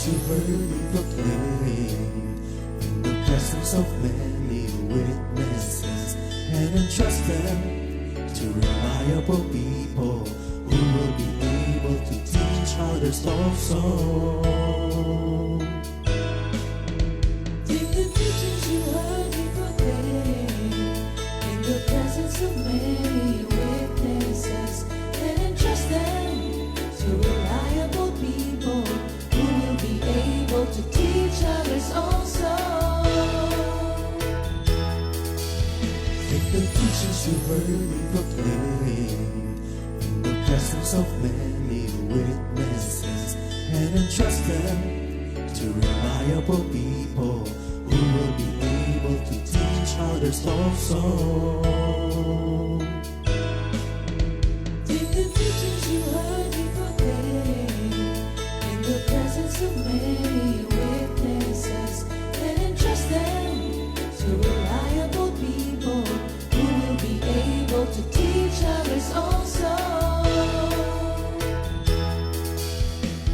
teachings you heard me proclaim in the presence of many witnesses, and entrust them to reliable people who will be able to teach others also. Take the teachings you heard me proclaim in the presence of many witnesses, and entrust them to reliable people who will be able to teach others also. Take the teachings you heard me proclaim in the presence of many witnesses, and entrust them to reliable people who will be able to teach others also. Take the teachings you heard me proclaim in the presence of many witnesses, and entrust them to reliable people who will be able to teach others also.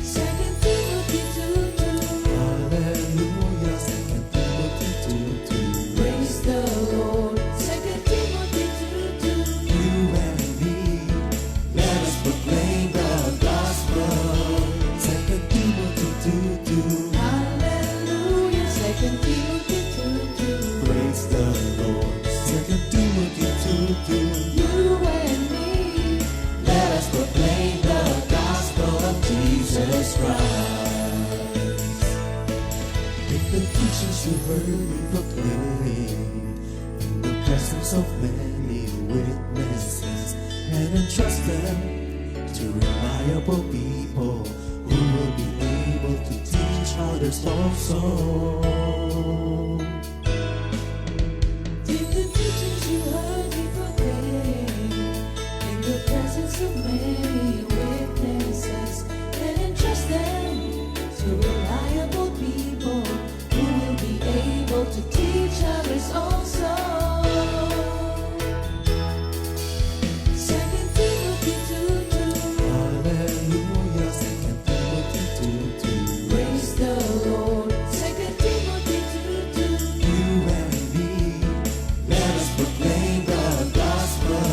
2 Timothy 2:2. Hallelujah, 2 Timothy 2:2. Praise the Lord. 2 Timothy 2:2. You and me, let us proclaim the gospel. 2 Timothy 2:2. Hallelujah. 2 Timothy 2:2. Praise the Lord. 2 Timothy 2:2. You and me, Let us proclaim the gospel of Jesus Christ. Take the teachings you heard me proclaim in the presence of many witnesses, and entrust them to reliable people who will be able to teach others also. take the teachings you heard me proclaim in the presence of many witnesses, and entrust them to reliable people who will be able to teach others also. 2 Timothy 2:2. Hallelujah, 2 Timothy 2:2. Praise the Lord. 2 Timothy 2:2. You and me, let us proclaim the gospel.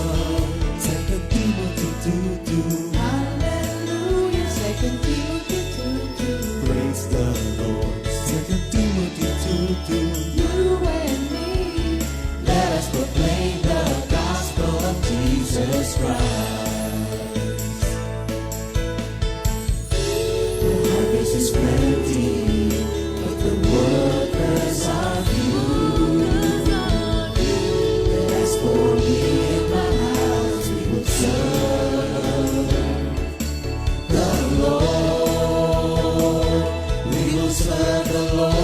2 Timothy 2:2. Hallelujah. 2 Timothy 2:2. Praise the Lord. 2 Timothy 2:2. You and me, Let us proclaim the gospel of Jesus Christ. The harvest is plenty, but the workers are few. And as for me and my house, we will serve the Lord. We will serve the Lord.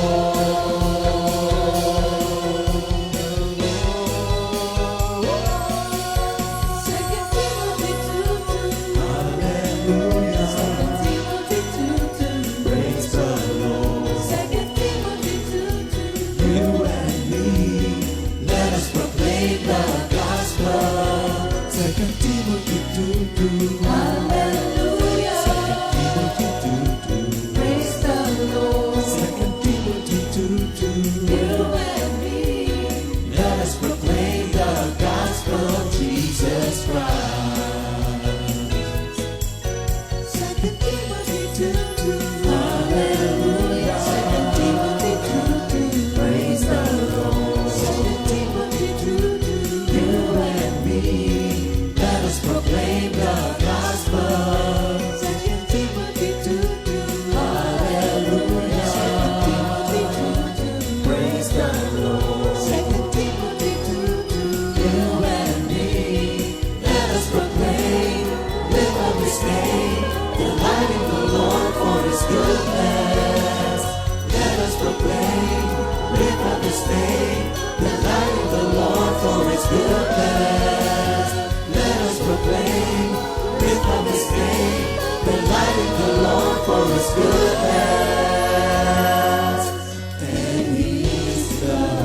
2 Timothy 2:2. Hallelujah. 2 Timothy 2:2. Praise the Lord. 2 Timothy 2:2. You and me, let us proclaim the gospel. 2 Timothy 2:2. Hallelujah. 2 Timothy 2:2. Praise the Lord. 2 Timothy 2:2. You and me, Let us proclaim the gospel of Jesus Christ. 2 Timothy 2:2. Hallelujah. 2 Timothy 2:2. Praise the Lord. 2 Timothy 2:2. You and me, let us proclaim the gospel. 2 Timothy 2:2. Hallelujah. 2 Timothy 2:2. Praise the Lord. 2 Timothy 2:2. You and me, let us proclaim, lift up His name, delighting the Lord for His goodness. Let us proclaim, lift up His name, delighting the Lord for His goodness. Let us proclaim, lift up His name, delighting the Lord for His goodness. And He's God.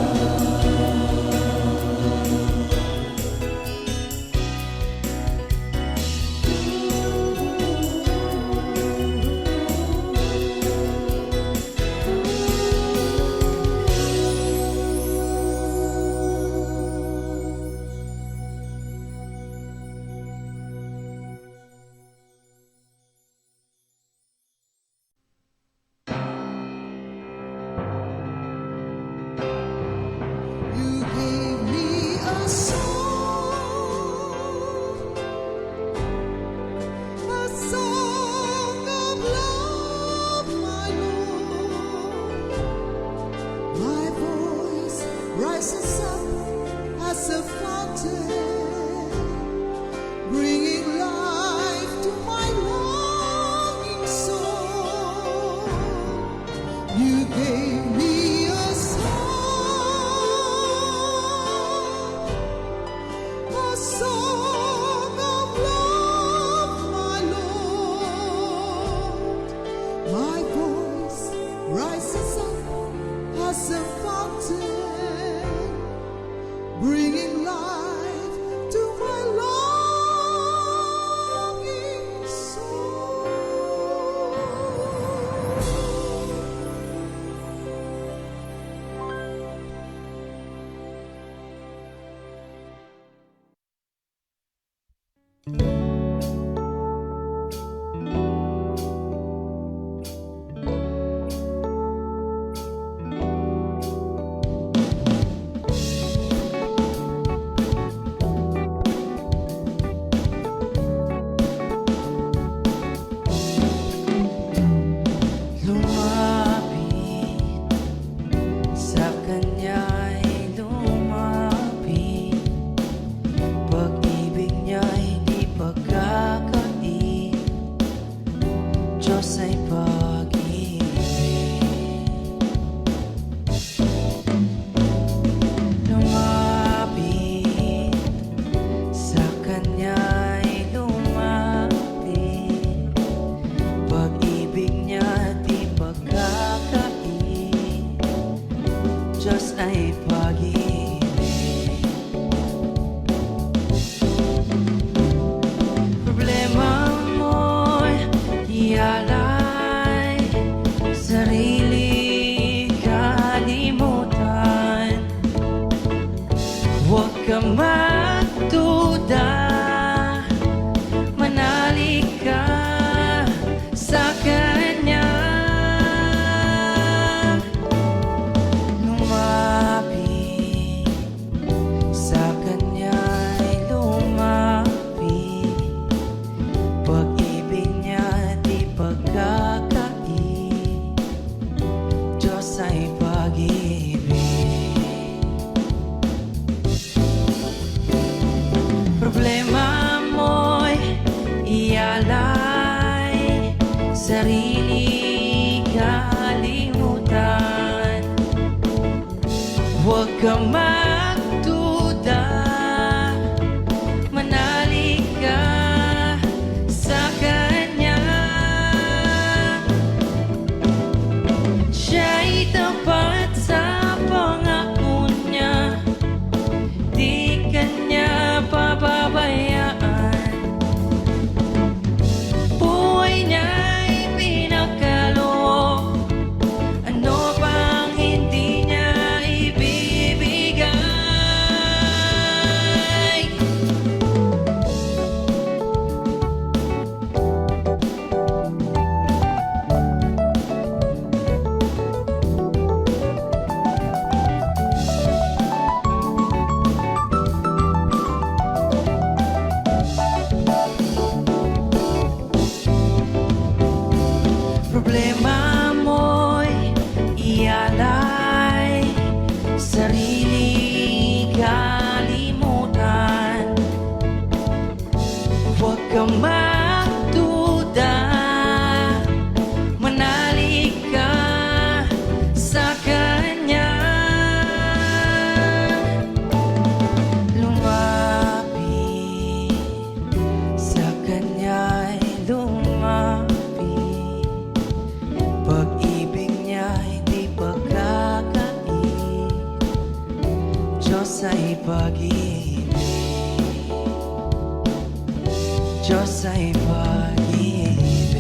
Diyos ay pag-ibig. Lumapit sa Kanya'y lumapit, pag-ibig niya di pagkakait. Diyos ay pag-ibig. Problema mo'y ialay, sarili kalimutan. Huwag ka magduda, manalig ka sa Kanya. Lumapit sa Kanya'y lumapit, pag-ibig niya di pagkakait. Diyos ay pag-ibig. Problema mo'y ialay, sarili kalimutan. Huwag ka magduda, manalig ka sa Kanya. Siya'y tapat sa pangako niya, di Kanya pababayaan. Buhay niya'y pinakaloob, ano pang hindi niya ibibigay. Problema mo'y ialay, sarili kalimutan. Huwag ka magduda, manalig ka sa Kanya. Lumapit sa Kanya'y lumapit, pag-ibig niya'y di pagkakait. Diyos ay pag-ibig. Diyos ay pag-ibig.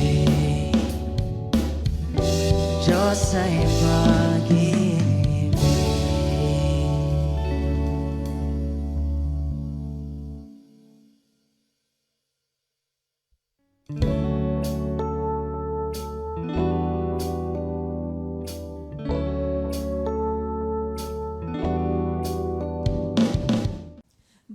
Diyos ay pag-ibig.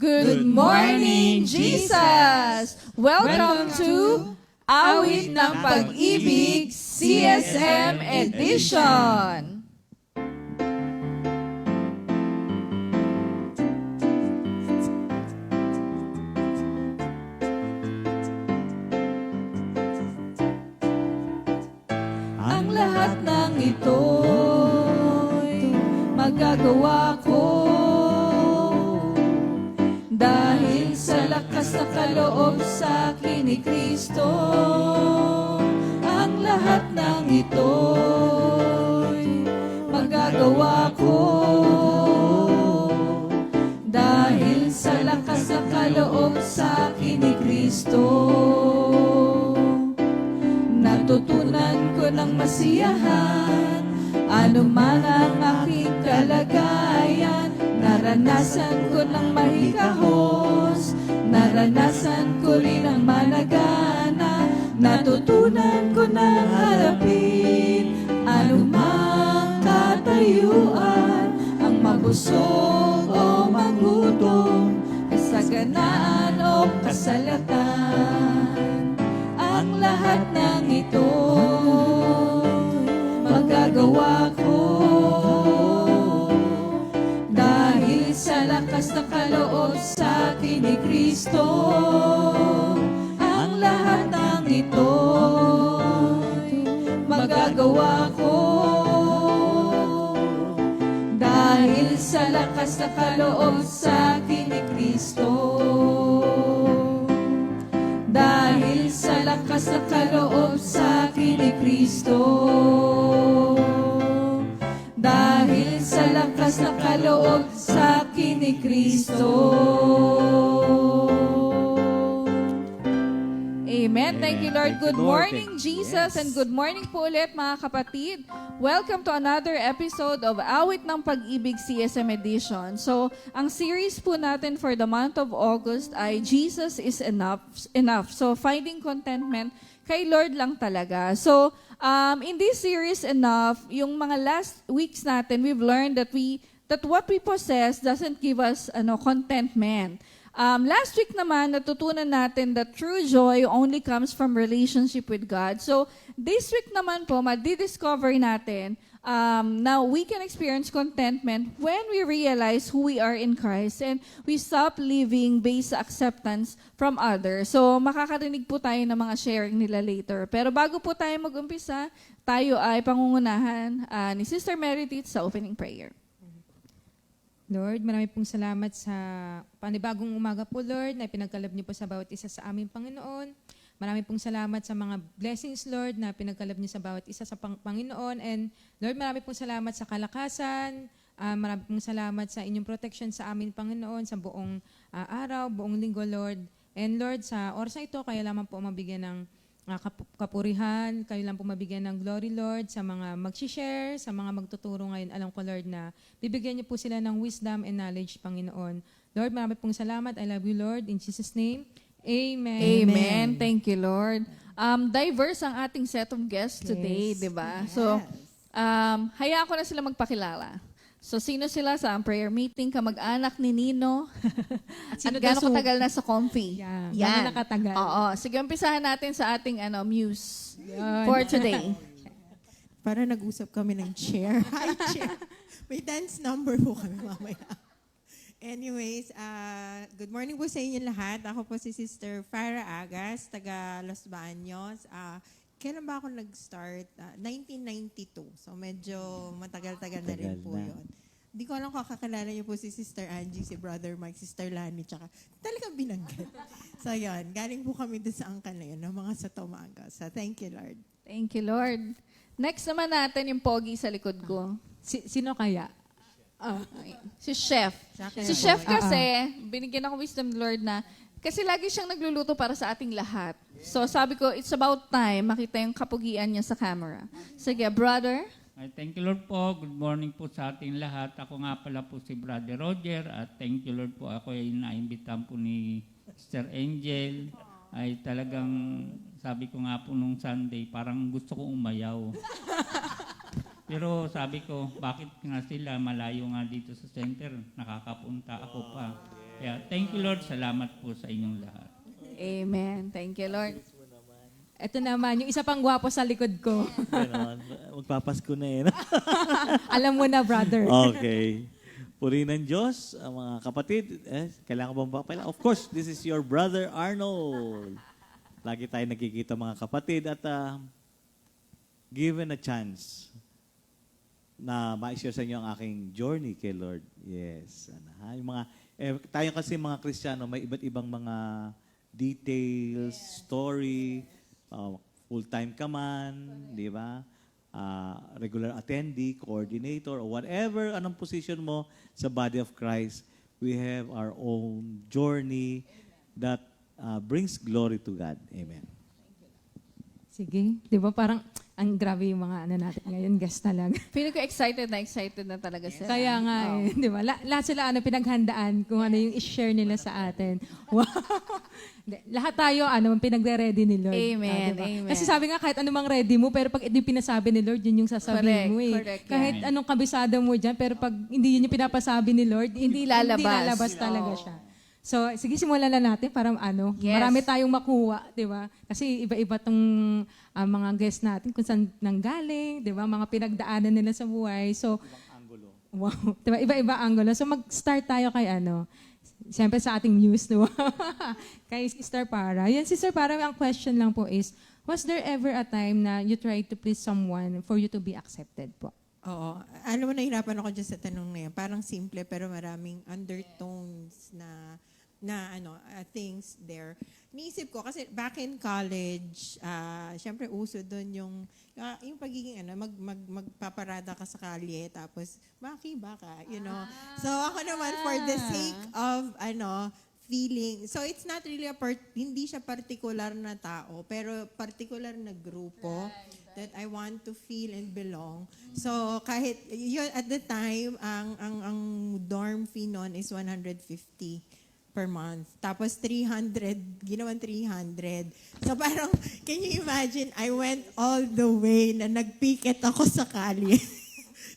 Good morning, Jesus! Welcome to Awit ng Pag-ibig CSM Edition. Ang lahat ng ito'y magagawa ko dahil sa lakas na kaloob sa akin ni Kristo. Ang lahat ng ito'y magagawa ko dahil sa lakas na kaloob sa akin ni Kristo. Natutunan ko ng masiyahan, ano man ang aking kalagayan. Naranasan ko ng mahikahos, naranasan ko rin ang malagana. Natutunan ko ng harapin anumang katayuan, ang mabusog o magutom, kasaganaan o kasalatan. Ang lahat ng ito magagawa ko dahil sa lakas na kaloob sa akin ni Kristo. Ang lahat ng ito kaluluwa ko. Dahil sa lakas na kaloob sa akin ni Kristo. Dahil sa lakas na kaloob sa akin ni Kristo. Dahil sa lakas na kaloob sa akin ni Kristo. Amen. Thank you, Lord. Good morning, Jesus, and good morning po ulit, mga kapatid. Welcome to another episode of Awit ng Pag-ibig CSM Edition. So, ang series po natin for the month of August ay Jesus is enough. So, finding contentment kay Lord lang talaga. So, in this series, enough, yung mga last weeks natin, we've learned that what we possess doesn't give us contentment. Last week naman, natutunan natin that true joy only comes from relationship with God. So, this week naman po, madidiscover natin now we can experience contentment when we realize who we are in Christ and we stop living based sa acceptance from others. So, makakarinig po tayo ng mga sharing nila later. Pero bago po tayo mag-umpisa, tayo ay pangungunahan ni Sister Meredith sa opening prayer. Lord, marami pong salamat sa panibagong umaga po, Lord, na pinagkalab niyo po sa bawat isa sa aming Panginoon. Marami pong salamat sa mga blessings, Lord, na pinagkalab niyo sa bawat isa sa Panginoon. And Lord, marami pong salamat sa kalakasan. Marami pong salamat sa inyong protection sa amin, Panginoon, sa buong araw, buong linggo, Lord. And Lord, sa oras na ito, kayo lamang po mabigyan ng kapurihan, kayo lang po mabigyan ng glory, Lord, sa mga mag-share, sa mga magtuturo ngayon. Alam ko, Lord, na bibigyan niyo po sila ng wisdom and knowledge, Panginoon. Lord, marami pong salamat. I love you, Lord. In Jesus' name, amen. Amen. Thank you, Lord. Diverse ang ating set of guests today, di ba? So, hayaan ko na sila magpakilala. So, sino sila sa prayer meeting, kamag-anak ni Nino? At gano'ng katagal na sa Comfy? Yan. Yan. Gano'n nakatagal? Oo. Sige, umpisahan natin sa ating muse for today. Para nag-usap kami ng chair. Hi, chair. May dance number po kami mamaya. Anyways, good morning po sa inyo lahat. Ako po si Sister Farah Agas, taga Los Baños. Kailan ba ako nag-start? 1992. So medyo matagal-tagal na rin po yun. Hindi ko alam kung kakilala niyo po si Sister Angie, si Brother Mike, Sister Lani, tsaka talagang binanggit. So yun, galing po kami doon sa angkan na yun, ng mga sa Tomaga. So thank you, Lord. Thank you, Lord. Next naman natin yung pogi sa likod ko. Sino kaya? Si Chef. Si Chef kasi, binigyan ako wisdom ni Lord na, kasi lagi siyang nagluluto para sa ating lahat. So sabi ko, it's about time makita yung kapugian niya sa camera. Sige, brother. Thank you, Lord po. Good morning po sa ating lahat. Ako nga pala po si Brother Roger. At thank you, Lord po. Ako ay naimbitahan po ni Sister Angel. Ay talagang, sabi ko nga po nung Sunday, parang gusto ko umayaw. Pero sabi ko, bakit nga sila malayo nga dito sa center? Nakakapunta ako pa. Kaya thank you, Lord. Salamat po sa inyong lahat. Amen. Thank you, Lord. Ito naman, yung isa pang gwapo sa likod ko. Ganon. Magpapasko na eh. Alam mo na, brother. Okay. Puri ng Diyos, mga kapatid. Kailangan bang papala? Of course, this is your brother Arnold. Lagi tayo nakikita mga kapatid at given a chance na ma-share sa inyo ang aking journey kay Lord. Yes. Yung mga, tayo kasi mga Kristiyano, may iba't ibang mga details, story, full-time ka man, di ba? Regular attendee, coordinator, or whatever, anong position mo sa body of Christ, we have our own journey that brings glory to God. Amen. Sige. Di ba parang, ang grabe yung mga natin ngayon, guest talaga. Feeling ko excited na talaga sila. Kaya nga, di ba? Lahat sila pinaghandaan kung ano yung i-share nila sa atin. Wow! Lahat tayo, pinagre-ready ni Lord. Amen, Diba? amen. Kasi sabi nga, kahit anumang ready mo, pero pag hindi pinasabi ni Lord, yun yung sasabihin mo eh. Correct, Kahit yan. anong kabisado mo dyan, pero pag hindi yun yung pinapasabi ni Lord, Hindi lalabas. Hindi lalabas talaga siya. So, sige, simulan na natin para Yes. marami tayong makuha, di ba? Kasi iba-iba tong mga guests natin, kung saan nanggaling, di ba? Mga pinagdaanan nila sa buhay. So, wow, di ba? Iba-iba angulo. So, mag-start tayo kay siyempre sa ating news, di ba? Kay Sister Para. Yan, Sister Para, ang question lang po is, Was there ever a time na you tried to please someone for you to be accepted po? Oo. Alam mo, nahirapan ako dyan sa tanong na yan. Parang simple pero maraming undertones na things there. Niisip ko, kasi back in college, syempre uso doon yung pagiging magpaparada ka sa kalye, tapos makiba ka, you know. So ako naman, for the sake of, feeling, so it's not really hindi siya particular na tao, pero particular na grupo that I want to feel and belong. So kahit, yun, at the time, ang dorm fee noon is 150 per month. Tapos 300, ginawan 300. So parang, can you imagine, I went all the way na nagpiket ako sa kalye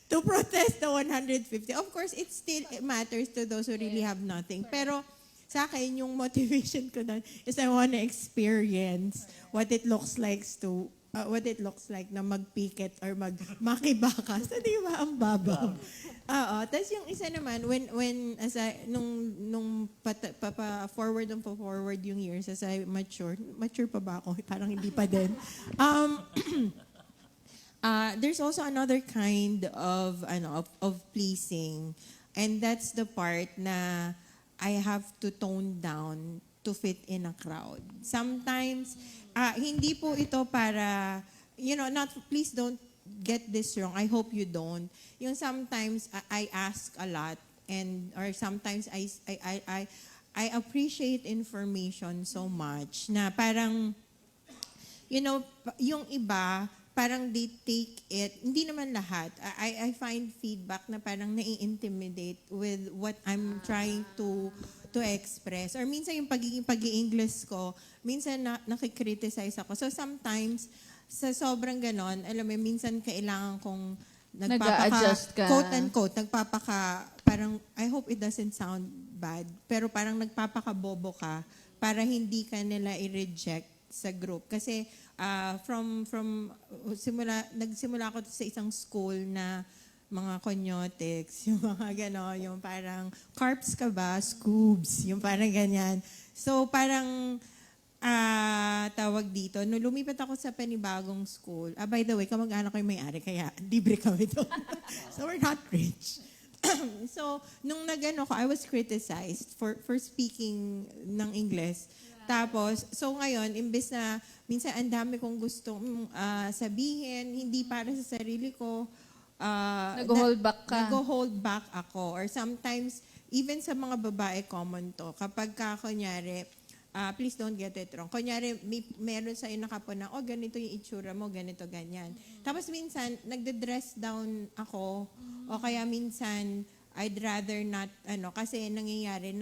to protest the 150. Of course, it matters to those who really have nothing. Pero sa akin, yung motivation ko doon is I want to experience what it looks like na magpiket or makibaka. So, di ba, ang babaw. Oo. Tapos yung isa naman, nung forward yung years as I mature pa ba ako? Parang hindi pa din. There's also another kind of pleasing, and that's the part na I have to tone down to fit in a crowd. Sometimes, hindi po ito para, please don't get this wrong. I hope you don't. Yung sometimes I ask a lot, or sometimes I appreciate information so much na parang, yung iba, parang they take it, hindi naman lahat. I find feedback na parang nai-intimidate with what I'm trying to express. Or minsan yung pag-i-English ko, minsan nakikriticize ako. So sometimes, sa sobrang ganon, alam mo, minsan kailangan kong Nag-a-adjust ka. quote-unquote, parang, I hope it doesn't sound bad, pero parang nagpapakabobo ka para hindi ka nila i-reject sa group. Kasi nagsimula ako sa isang school na mga conyotics, yung mga gano'n, yung parang, carps ka ba? Scoobs, yung parang ganyan. So parang, tawag dito, nung lumipat ako sa panibagong school, by the way, kamag-anak ko yung may-ari, kaya libre kami doon. So we're not rich. So, nung nag-ano ko, I was criticized for speaking ng English. Tapos, so ngayon, imbes na minsan ang dami kong gustong sabihin, hindi para sa sarili ko. Nag-hold back ka. Nag-hold back ako. Or sometimes, even sa mga babae, common to. Kapag kunyari, please don't get it wrong. Kunyari, meron sa'yo nakapon na, ganito yung itsura mo, ganito, ganyan. Tapos minsan, nagde-dress down ako, o kaya minsan, I'd rather not, kasi nangyayari,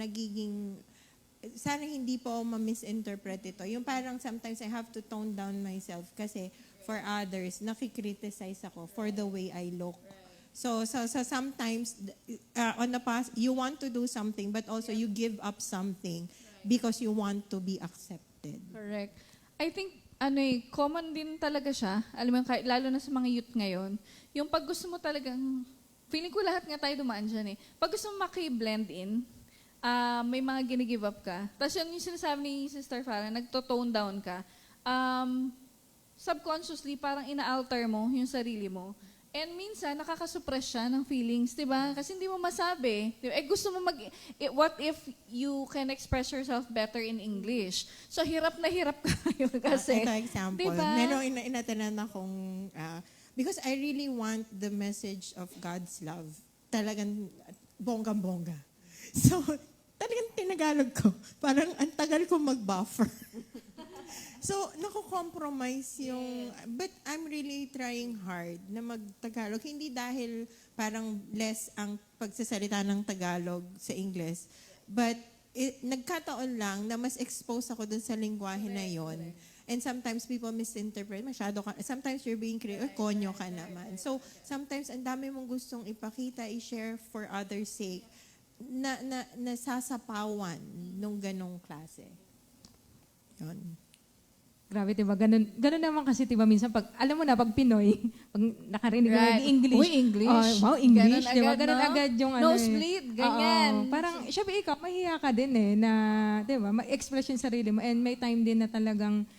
sana hindi po ma-misinterpret ito. Yung parang sometimes I have to tone down myself kasi for others, nakikriticize ako for the way I look. So sometimes, on the past, you want to do something but also you give up something because you want to be accepted. Correct. I think, common din talaga siya, alam mo, lalo na sa mga youth ngayon, yung pag gusto mo talagang, feeling ko lahat nga tayo dumaan dyan pag gusto mo maki-blend in, may mga gini-give up ka. Tapos yung sinasabi ni Sister Farah, nagto-tone down ka. Subconsciously, parang ina-alter mo yung sarili mo. And minsan, nakakasuppress siya ng feelings, di ba? Kasi hindi mo masabi. Diba? Gusto mo what if you can express yourself better in English? So, hirap na hirap ka ngayon kasi. Ito example. Diba? Meron inatanan akong, because I really want the message of God's love. Talagang bonggang-bongga. So, talagang tinagalog ko. Parang ang tagal ko mag-buffer. So, nako-compromise yung, but I'm really trying hard na mag-Tagalog. Hindi dahil parang less ang pagsasalita ng Tagalog sa English, but nagkataon lang na mas expose ako dun sa lingwahe na yon. And sometimes people misinterpret, sometimes you're being konyo ka naman. So, sometimes ang dami mong gustong ipakita, i-share for others' sake, na nasasapawan nung ganong klase. Yun. Grabe, diba? Ganun naman kasi, diba, minsan alam mo na, pag Pinoy, pag nakarinig mo ng English. Uy, English. Wow, English. Ganun Diba? agad, Ganun no? agad yung Nosebleed, ganyan. Parang, syempre ikaw, mahiya ka din na, diba, ma-express yung sarili mo. And may time din na talagang,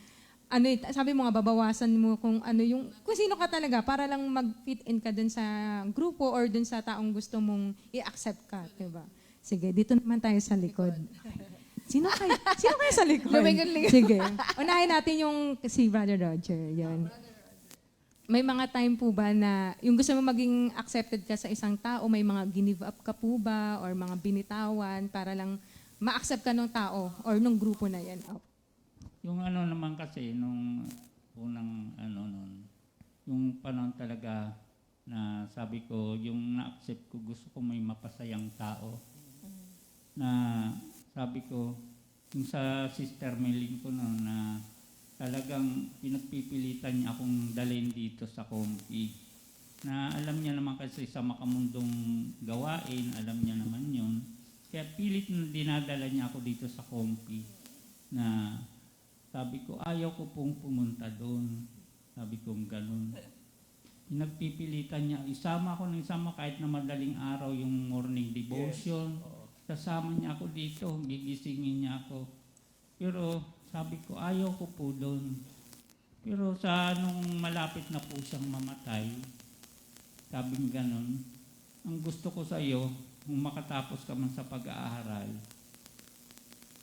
sabi mo nga, babawasan mo kung kung sino ka talaga para lang mag-fit in ka dun sa grupo or dun sa taong gusto mong i-accept ka, diba? Sige, dito naman tayo sa likod. Sino kayo sa likod? Lumingon-lingon. Sige. Unahin natin yung si Brother Roger. Yun. May mga time po ba na yung gusto mo maging accepted ka sa isang tao, may mga give up ka po ba or mga binitawan para lang ma-accept ka ng tao or nung grupo na yan? Oh. Yung naman kasi, nung unang nun, yung panahon talaga na sabi ko, yung na-accept ko, gusto ko may mapasayang tao. Na sabi ko, yung sa Sister Meling ko noon na talagang pinagpipilitan niya akong dalhin dito sa Compi. Na alam niya naman kasi sa makamundong gawain, alam niya naman yun. Kaya pilit na dinadala niya ako dito sa Compi na sabi ko, ayaw ko pong pumunta doon. Sabi ko, ganun. Pinagpipilitan niya, isama kahit na madaling araw yung morning devotion. Kasama niya ako dito, gigisingin niya ako. Pero sabi ko, ayaw ko po doon. Pero nung malapit na po siyang mamatay, sabing ganun, ang gusto ko sa iyo, kung makatapos ka man sa pag-aaral,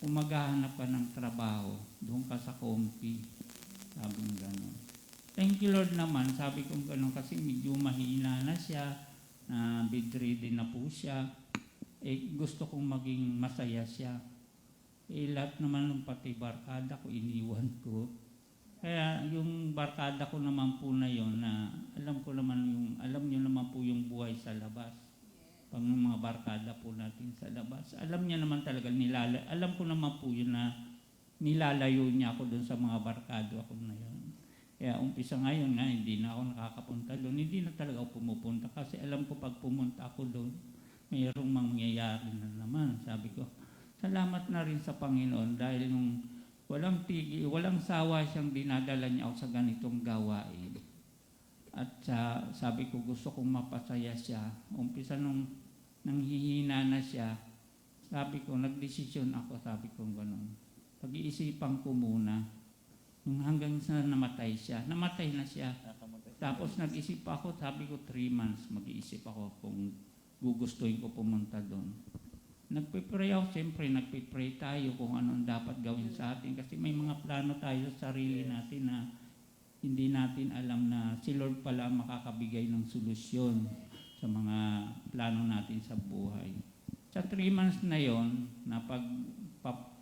kung maghahanap ka ng trabaho, doon ka sa Compi. Sabing ganun. Thank you Lord naman, sabi ko ganun kasi medyo mahina na siya, bedridden na po siya. Gusto kong maging masaya siya. Lahat naman ng pati barkada ko, iniwan ko. Kaya yung barkada ko naman po na yon na alam niyo naman po yung buhay sa labas. Pang mga barkada po natin sa labas. Alam niya naman talaga, alam ko naman po yun na nilalayo niya ako doon sa mga barkado ako na yun. Kaya umpisa ngayon nga, hindi na ako nakakapunta doon. Hindi na talaga ako pumupunta kasi alam ko pag pumunta ako doon, mayroong mangyayari na naman. Sabi ko, salamat na rin sa Panginoon dahil nung walang sawa siyang dinadala niya ako sa ganitong gawain. At sabi ko, gusto kong mapasaya siya. Umpisa nung nanghihina na siya, sabi ko, nagdesisyon ako, sabi ko gano'n. Pag-iisipan ko muna, hanggang sa namatay siya. Namatay na siya. Tapos nag-isip ako, sabi ko 3 months, mag-iisip ako kung gugustuhin ko pumunta doon. Nagpipray ako, siyempre nagpipray tayo kung anong dapat gawin sa atin kasi may mga plano tayo sa sarili natin na hindi natin alam na si Lord pala makakabigay ng solusyon sa mga plano natin sa buhay. Sa 3 months na yon, na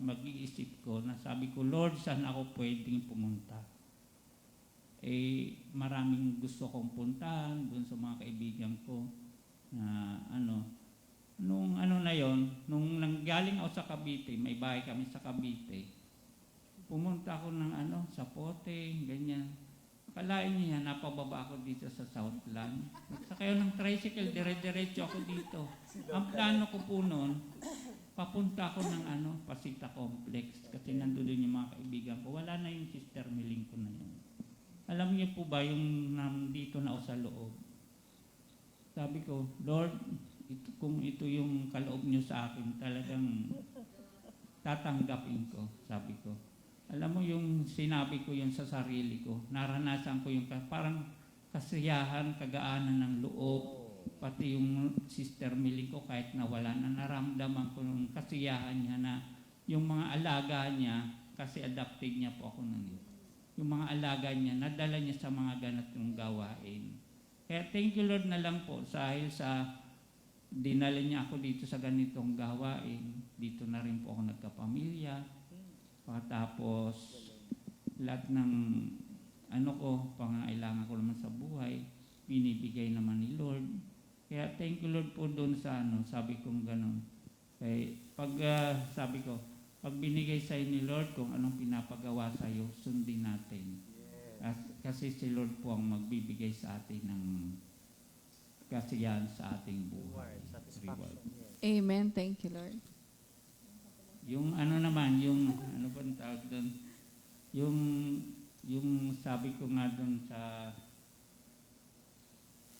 mag-iisip ko, na sabi ko, Lord, saan ako pwedeng pumunta? Maraming gusto kong puntahan doon sa mga kaibigan ko na nung na yon, nung nanggaling ako sa Cavite, may bahay kami sa Cavite, pumunta ako ng sa Pote, ganyan. Akalain niya, napababa ako dito sa Southland. Sakay ng tricycle, dire-diretso ako dito. Ang plano ko po noon, papunta ako ng Pasita Complex kasi nandoon yung mga kaibigan ko. Wala na yung Sister Meling ko na yun. Alam niyo po ba yung nandito na ako sa loob? Sabi ko, Lord, kung ito yung kaloob niyo sa akin, talagang tatanggapin ko, sabi ko. Alam mo yung sinabi ko yun sa sarili ko, naranasan ko yung parang kasiyahan, kagaanan ng loob, pati yung Sister Meling ko kahit nawala na naramdaman ko yung kasiyahan niya na yung mga alaga niya, kasi adopted niya po ako nun. Yung mga alaga niya, nadala niya sa mga ganitong gawain. Kaya thank you Lord na lang po dahil sa dinala niya ako dito sa ganitong gawain. Dito na rin po ako nagkapamilya. Tapos lahat ng pangailangan ko naman sa buhay, binibigay naman ni Lord. Kaya thank you Lord po doon sa sabi kong gano'n. Kaya sabi ko, pag binigay sa'yo ni Lord kung anong pinapagawa sa'yo, sundin natin. Kasi si Lord po ang magbibigay sa atin ng kasiyahan sa ating buhay. Reward. Amen. Thank you, Lord. Yung naman, yung ba ang tawag doon? Yung sabi ko nga doon sa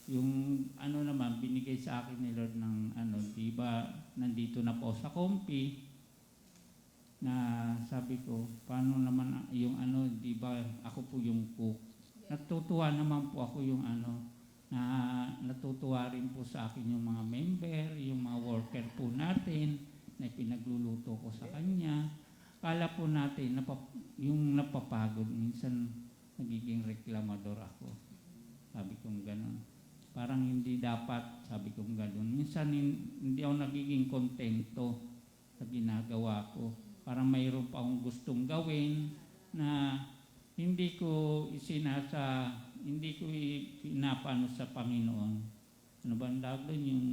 yung naman, binigay sa akin ni Lord ng di ba, nandito na po sa Compi. na sabi ko, paano naman yung ano, di ba ako po yung cook. Natutuwa naman po ako yung ano, na natutuwa rin po sa akin yung mga member, yung mga worker po natin, na pinagluluto ko sa kanya. Kala po natin, yung napapagod, minsan nagiging reklamador ako. Sabi kong gano'n. Parang hindi dapat, sabi kong gano'n. Minsan hindi ako nagiging kontento sa ginagawa ko. Parang mayroon pa akong gustong gawin na hindi ko pinapano sa Panginoon. Ano ba ang tawag doon? Yung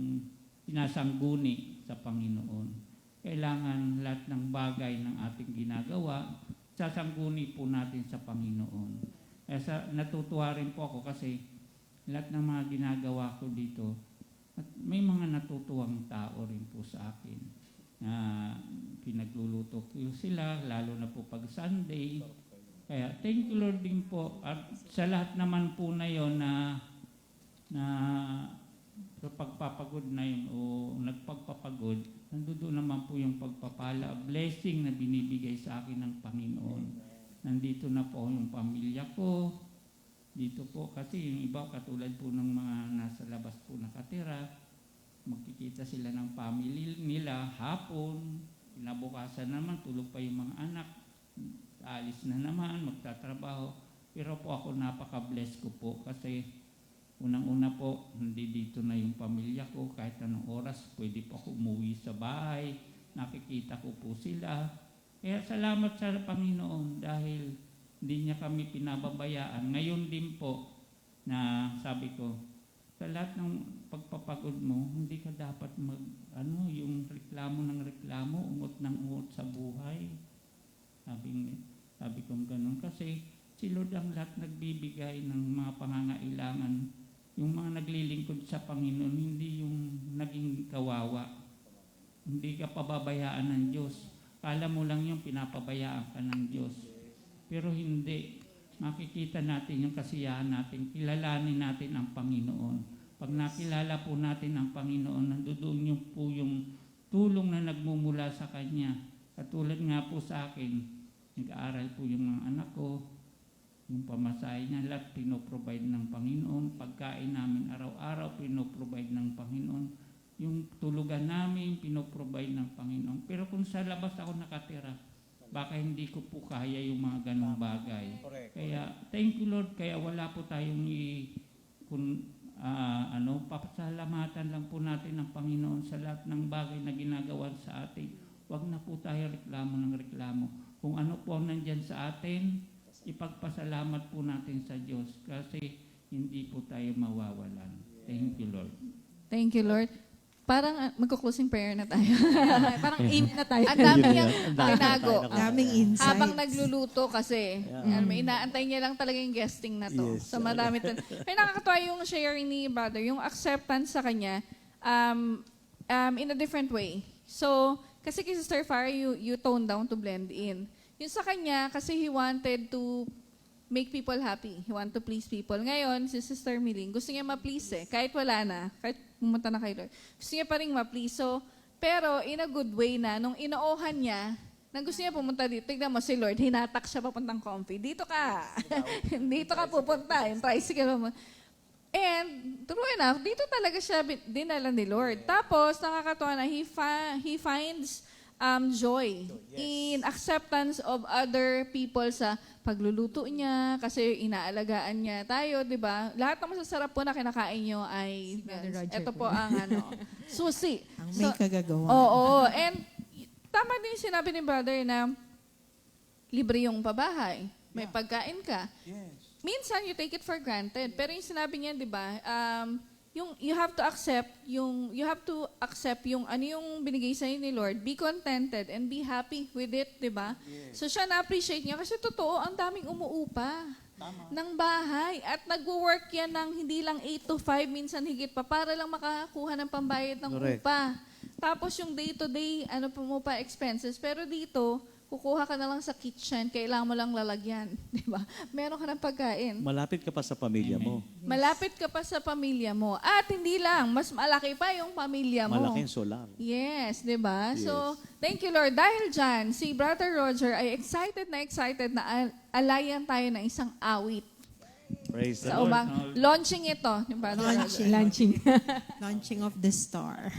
pinasangguni sa Panginoon. Kailangan lahat ng bagay ng ating ginagawa, sasangguni po natin sa Panginoon. Kaya natutuwa rin po ako kasi lahat ng mga ginagawa ko dito, at may mga natutuwang tao rin po sa akin na pinagluluto ko sila, lalo na po pag Sunday. Kaya thank you Lord din po. At sa lahat naman po na yon na sa pagpapagod na yun o nagpagpapagod, nandoon naman po yung pagpapala, blessing na binibigay sa akin ng Panginoon. Nandito na po yung pamilya ko, dito po kasi yung iba katulad po ng mga nasa labas po nakatira, magkikita sila ng family nila hapon, kinabukasan naman tulog pa yung mga anak, alis na naman, magtatrabaho. Pero po ako napaka-bless ko po kasi unang-una po, hindi dito na yung pamilya ko. Kahit anong oras, pwede po ako umuwi sa bahay. Nakikita ko po sila. Kaya salamat sa Panginoon dahil hindi niya kami pinababayaan. Ngayon din po na sabi ko, sa lahat ng pagpapagod mo, hindi ka dapat yung reklamo ng reklamo, ungot ng ungot sa buhay. Sabi kong ganun kasi si Lord ang lahat nagbibigay ng mga pangangailangan. Yung mga naglilingkod sa Panginoon, hindi yung naging kawawa. Hindi ka pababayaan ng Diyos. Kala mo lang yung pinapabayaan ka ng Diyos. Pero hindi. Makikita natin yung kasiyahan natin. Kilalanin natin ang Panginoon. Pag nakilala po natin ang Panginoon, nandoon yung po yung tulong na nagmumula sa Kanya. Katulad nga po sa akin, nag-aaral po yung mga anak ko, yung pamasahe niya, lahat pinoprovide ng Panginoon. Pagkain namin araw-araw, pinoprovide ng Panginoon. Yung tulugan namin, pinoprovide ng Panginoon. Pero kung sa labas ako nakatira, baka hindi ko po kaya yung mga ganong bagay. Kaya, thank you Lord, kaya wala po tayong papasalamatan lang po natin ng Panginoon sa lahat ng bagay na ginagawa sa atin. Huwag na po tayo reklamo ng reklamo. Kung ano po ang nandyan sa atin, ipagpasalamat po natin sa Diyos kasi hindi po tayo mawawalan. Thank you, Lord. Thank you, Lord. Parang magko-closing prayer na tayo. Parang aim na tayo. Ang dami niyang tinago. Daming insights. Habang nagluluto kasi, may inaantay niya lang talaga yung guesting na to. Yes. So marami Kaya nakakatuwa yung sharing ni brother, yung acceptance sa kanya in a different way. So, kasi kay Sister Farah, you tone down to blend in. Yung sa kanya, kasi he wanted to make people happy. He wanted to please people. Ngayon, si Sister Miling, gusto niya ma-please eh. Kahit wala na, kahit pumunta na kay Lord. Gusto niya pa rin ma-please. So, pero in a good way na, nung inoohan niya, nang gusto niya pumunta dito, tignan mo si Lord, hinatak siya papuntang Comfy. Dito ka. Dito ka pupunta. Yung tricycle mo. And, true enough, dito talaga siya dinala ni Lord. Tapos, nakakatuwa na, he finds joy in acceptance of other people sa pagluluto niya, kasi inaalagaan niya tayo, di ba? Lahat ng masasarap po na kinakain niyo ay, ito po ang susi. Ang may kagagawa. Oo. And, tama din yung sinabi ni brother na libre yung pabahay. May pagkain ka. Minsan, you take it for granted. Pero yung sinabi niya, di ba, you have to accept yung ano yung binigay sa ni Lord. Be contented and be happy with it, di ba? So siya na-appreciate niya kasi totoo, ang daming umuupa ng bahay. At nagwo-work yan ng hindi lang 8 to 5, minsan higit pa, para lang makakuha ng pambayad ng upa. Tapos yung day-to-day, mo pa expenses. Pero dito, kukuha ka na lang sa kitchen, kailangan mo lang lalagyan, di ba? Meron ka ng pagkain. Malapit ka pa sa pamilya mo. Malapit ka pa sa pamilya mo. At hindi lang, mas malaki pa yung pamilya mo. Malaking solar. Yes, di ba? Yes. So, thank you Lord. Dahil dyan, si Brother Roger ay excited na alayan tayo ng isang awit. Praise the Sa Lord. ubang, launching ito ni Brother Roger. Launching. Launching. Launching of the star.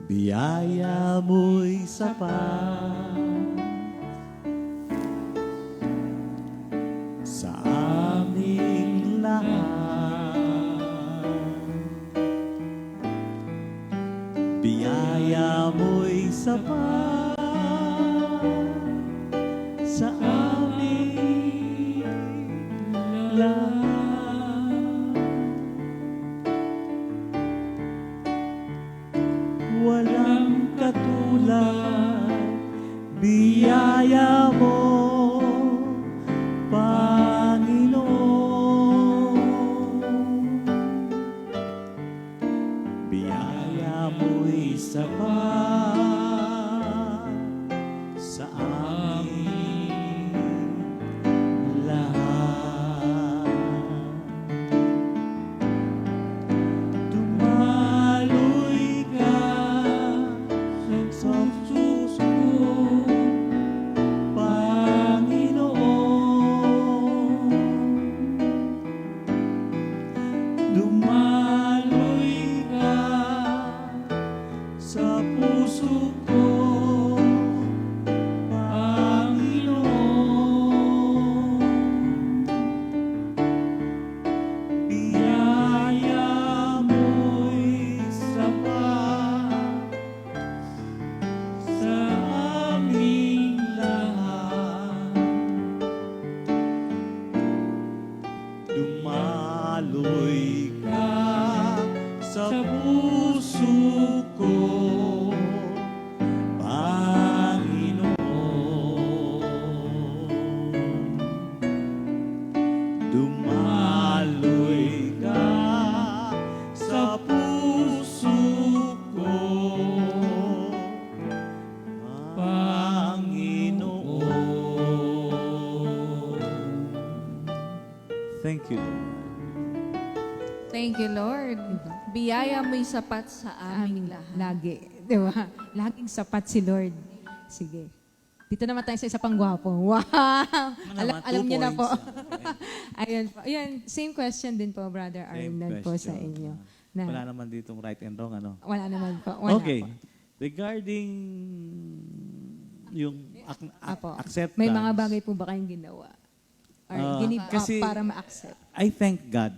Biyaya mo'y sapat sa aming lahat. Biyaya mo'y sapat sa aming lahat. Walang katulad, biyaya mo, Panginoon. Biyaya mo'y sapat sa aming lahat. Dumaloy ka sa puso ko, Panginoon. Dumaloy ka sa puso ko, Panginoon. Biyaya mo'y sapat sa aming lahat. Dumaloy ka sa puso ko, Panginoon. Dumaloy ka sa puso ko, Panginoon. Thank you, Lord. Thank you Lord. Biyaya mo'y sapat sa aming lahat. Lagi. Di ba? Laging sapat si Lord. Sige. Dito naman tayo sa isa pang gwapo. Wow! Alam niyo na po. Ayun po. Ayun, same question din po, Brother Same Arnold po sa question. inyo. Wala naman ditong right and wrong, ano? Wala naman po. Wala Okay. po. Regarding yung Apo. acceptance. May mga bagay po ba kayong ginawa? Or ginib kasi- para ma-accept? I thank God,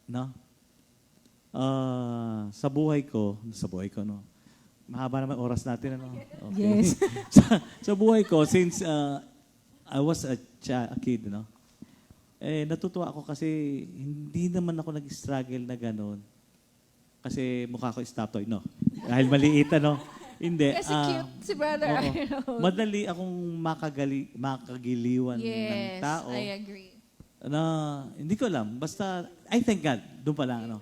no? Sa buhay ko, no? Mahaba naman oras natin, ano? Okay. Yes. sa buhay ko, since I was a kid, no? Natutuwa ako kasi hindi naman ako nag-struggle na gano'n. Kasi mukha ko estatoy, no? Dahil maliit, ano? Hindi. Kasi cute si Brother oo. Arnold. Madali akong makagiliwan ng Yes, tao. I agree. Na hindi ko alam. Basta, I thank God. Doon pa lang, ano.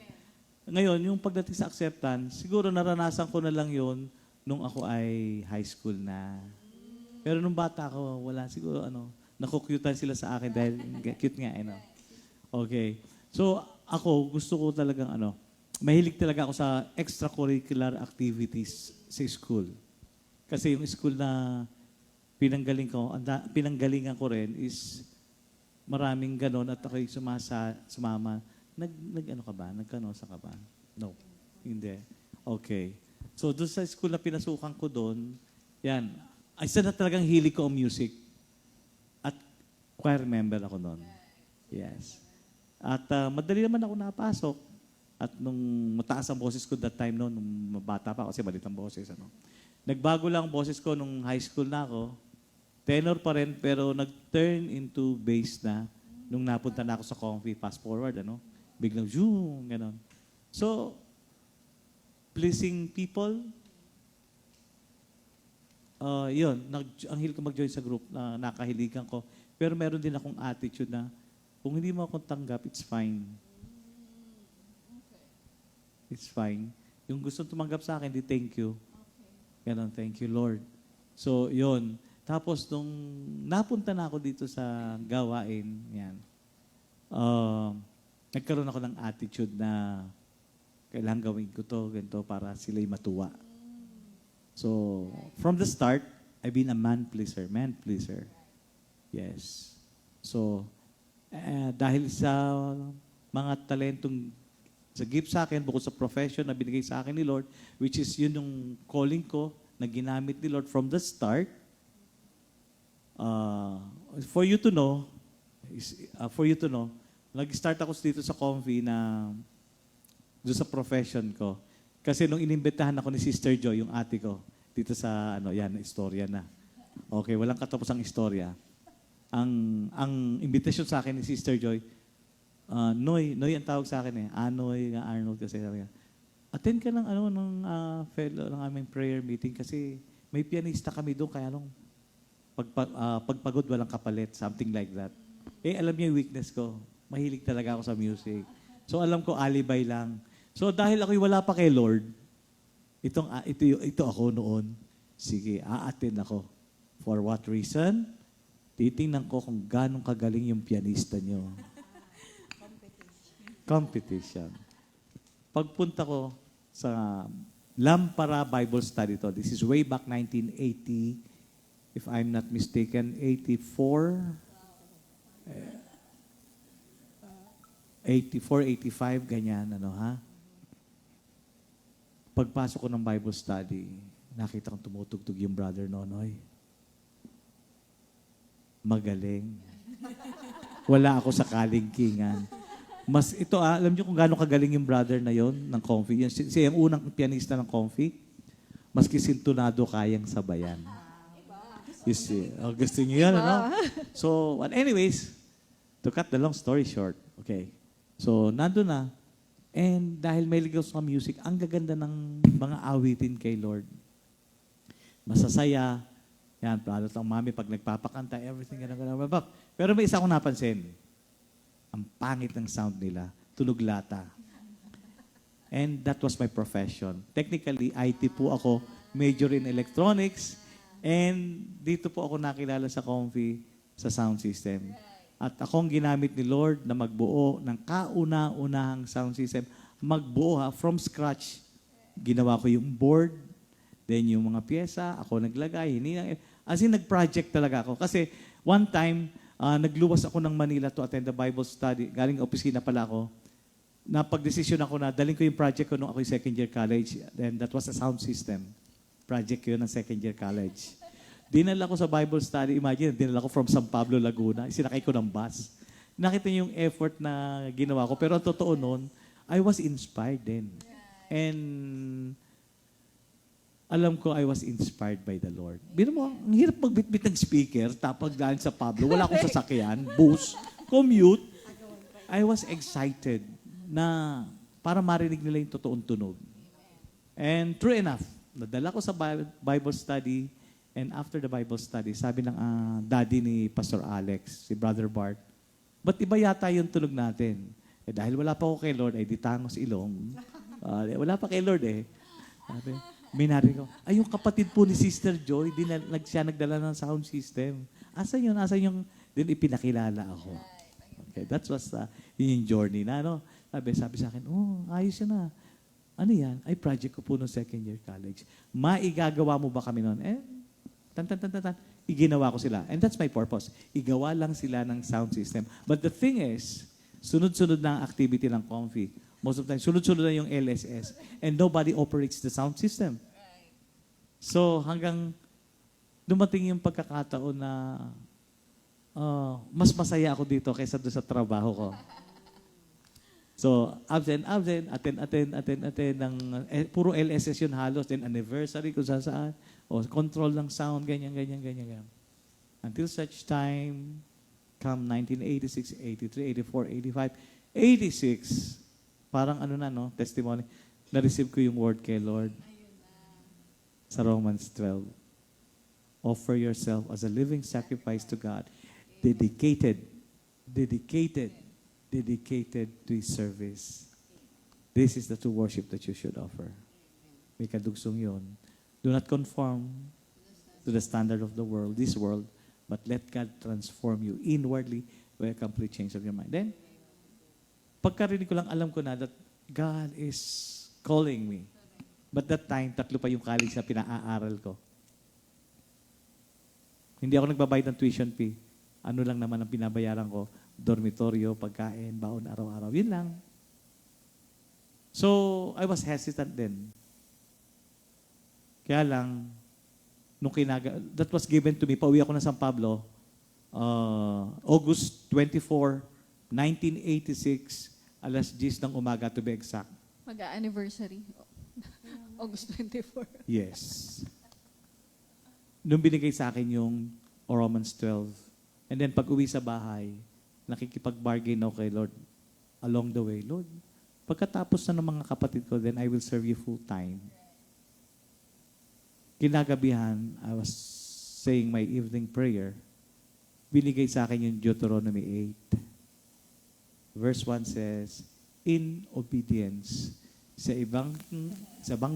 Ngayon, yung pagdating sa acceptance, siguro naranasan ko na lang yon nung ako ay high school na. Pero nung bata ako, wala. Siguro, nakukyutan sila sa akin dahil cute nga, ano. Okay. So, ako, gusto ko talagang, mahilig talaga ako sa extracurricular activities sa school. Kasi yung school na pinanggalingan ko rin is maraming ganon at ako'y sumama. Nag-ano ka ba? Nagkanosa ka ba? No. Hindi. Okay. So, doon sa school na pinasukan ko doon, yan, isa na talagang hilig ko ang music. At choir member ako noon. Yes. At madali naman ako napasok. At nung mataas ang boses ko that time noon, nung bata pa, kasi balit ang boses. Nagbago lang ang boses ko nung high school na ako. Tenor pa rin, pero nag-turn into bass na nung napunta na ako sa Comfy Fast Forward, biglang zoom, gano'n. So, pleasing people, yun, ang hilig ko mag-join sa group na nakahiligan ko. Pero meron din akong attitude na, kung hindi mo akong tanggap, it's fine. It's fine. Yung gusto tumanggap sa akin, di thank you. Ganon, thank you, Lord. So, yun. Tapos, nung napunta na ako dito sa gawain, yan, nagkaroon ako ng attitude na kailangan gawin ko to, ganito, para sila'y matuwa. So, from the start, I've been a man pleaser. Yes. So, dahil sa mga talentong sa gift sa akin, bukod sa profession na binigay sa akin ni Lord, which is yun yung calling ko na ginamit ni Lord from the start, for you to know, nag-start ako dito sa Comfy na doon sa profession ko. Kasi nung inimbitahan ako ni Sister Joy, yung ate ko, dito sa, istorya na. Okay, walang katapos ang istorya. Ang invitation sa akin ni Sister Joy, Noy ang tawag sa akin eh. Anoy, Arnold kasi sabi niya, attend ka ng fellow ng aming prayer meeting kasi may pianista kami doon kaya nung pagpagod walang kapalit, something like that. Alam niya yung weakness ko. Mahilig talaga ako sa music. So alam ko alibay lang. So dahil ako'y wala pa kay Lord, ito ako noon. Sige, a-attend ako. For what reason? Titingnan ko kung ganong kagaling yung pianista niyo. Competition. Pagpunta ko sa Lampara Bible Study to, this is way back 1980, if I'm not mistaken, 84, 85, ganyan, Pagpasok ko ng Bible study, nakita kong tumutugtog yung Brother Nonoy. Magaling. Wala ako sa kalingkingan. Mas ito, alam niyo kung gaano kagaling yung brother na yon ng Comfy. Siya yung unang pianista ng Comfy. Maski sintunado kayang sabayan. You see? Gusto niyo yan, So, anyways, to cut the long story short, okay. So, nandun na. And dahil may ligaw sa music, ang gaganda ng mga awitin kay Lord. Masasaya. Yan, palo ng mami pag nagpapakanta, everything, gano'n. Pero may isa akong napansin. Ang pangit ng sound nila. Tunog lata. And that was my profession. Technically, IT po ako, major in electronics, and dito po ako nakilala sa Comfy, sa sound system. At akong ginamit ni Lord na magbuo ng kauna-unahang sound system. Magbuo from scratch. Ginawa ko yung board, then yung mga pyesa, ako naglagay, as in nag-project talaga ako. Kasi one time, nagluwas ako ng Manila to attend the Bible study. Galing opisina pala ako. Napag-desisyon ako na daling ko yung project ko nung ako'y second year college. Then that was a sound system. Project ko yun ng second year college. Dinala ko sa Bible study. Imagine, dinala ko from San Pablo, Laguna. Sinakay ko ng bus. Nakita niyo yung effort na ginawa ko. Pero ang totoo nun, I was inspired din. And alam ko I was inspired by the Lord. Bino mo, ang hirap magbitbit ng speaker, tapos dahil sa Pablo, wala akong sasakyan, bus, commute. I was excited na para marinig nila yung totoong tunog. And true enough, nadala ko sa Bible study, and after the Bible study, sabi ng daddy ni Pastor Alex, si Brother Bart, ba't iba yata yung tunog natin? Dahil wala pa ako kay Lord, ay di tangos ilong. Wala pa kay Lord Sabi, may narinig ko, yung kapatid po ni Sister Joy, siya nagdala ng sound system. Asan yun? Din ipinakilala ako. Okay, that was yung journey na, Sabi sa akin, ayos yun na. Ano yan? Ay, project ko po no second year college. Maigagawa mo ba kami noon? Iginawa ko sila. And that's my purpose. Igawa lang sila ng sound system. But the thing is, sunod-sunod na ang activity ng Comfy. Most of the time, sunod-sunod na yung LSS. And nobody operates the sound system. So, hanggang dumating yung pagkakataon na mas masaya ako dito kaysa doon sa trabaho ko. So, attend, ng, puro LSS yun halos, then anniversary kung saan, o control ng sound, ganyan. Until such time, come 1986, 83, 84, 85, 86, parang testimony, na-receive ko yung word kay Lord sa Romans 12. offer yourself as a living sacrifice to God, dedicated to His service. This is the true worship that you should offer. May kadugsong yun. Do not conform to the standard of the world, this world, but let God transform you inwardly by a complete change of your mind. Then, pagkarinig ko lang, alam ko na that God is calling me. But that time, 3 pa yung college na pinaaral ko. Hindi ako nagbabayad ng tuition fee. Ano lang naman ang binabayaran ko? Dormitoryo, pagkain, baon, araw-araw. Yun lang. So, I was hesitant then. Kaya lang, that was given to me, pauwi ako ng San Pablo, August 24, 1986, alas 10 ng umaga to be exact. Mag-anniversary. August 24. Yes. Nung binigay sa akin yung Romans 12, and then pag uwi sa bahay, nakikipag-bargain ako kay Lord along the way. Lord, pagkatapos na ng mga kapatid ko, then I will serve you full time. Kinagabihan, I was saying my evening prayer, binigay sa akin yung Deuteronomy 8. Verse 1 says, in obedience. Sa ibang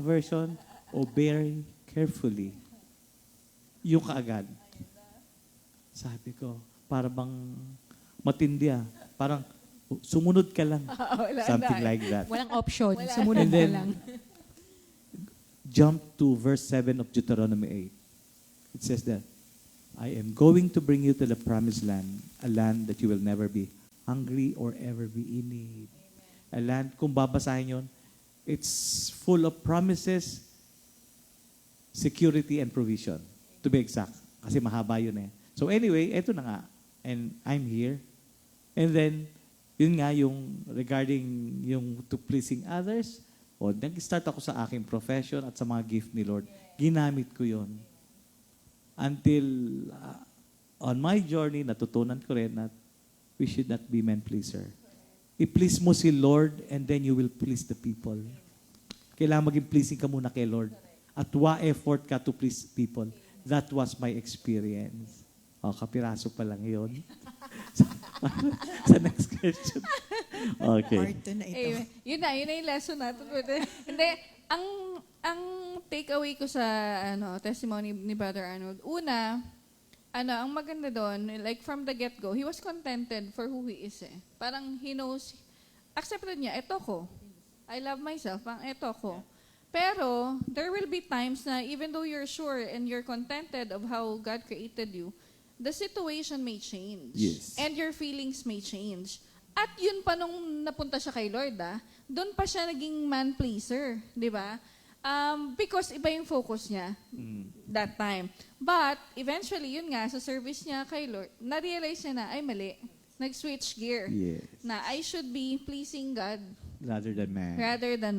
version, obey carefully. Yung kaagad. Sabi ko, para bang matindi ah. Parang sumunod ka lang. Something like that. Walang option. Sumunod And ka then, lang. Jump to verse 7 of Deuteronomy 8. It says that, I am going to bring you to the promised land, a land that you will never be hungry or ever be in need. A land, kung babasahin yun, it's full of promises, security, and provision. To be exact. Kasi mahaba yun eh. So anyway, eto na nga. And I'm here. And then, yun nga yung regarding yung to pleasing others, o nag-start ako sa aking profession at sa mga gift ni Lord. Ginamit ko yun. Until on my journey, natutunan ko rin na we should not be man-pleaser. I-please mo si Lord and then you will please the people. Kailangan maging pleasing ka muna kay Lord. At effort ka to please people. That was my experience. O, kapiraso pa lang yun. Sa next question. Okay. Part 2 na ito. Yun na yung lesson natin. Hindi, ang takeaway ko sa testimony ni Brother Arnold, una, ang maganda doon, like from the get-go, he was contented for who he is eh. Parang he knows, accepted niya, eto ko. I love myself, parang eto ko. Pero, there will be times na even though you're sure and you're contented of how God created you, the situation may change. Yes. And your feelings may change. At yun pa nung napunta siya kay Lord, doon pa siya naging man-pleaser, di ba? Because iba yung focus niya that time. But, eventually, yun nga, sa service niya kay Lord, na-realize niya na, ay mali, nag-switch gear. Yes. Na I should be pleasing God Rather than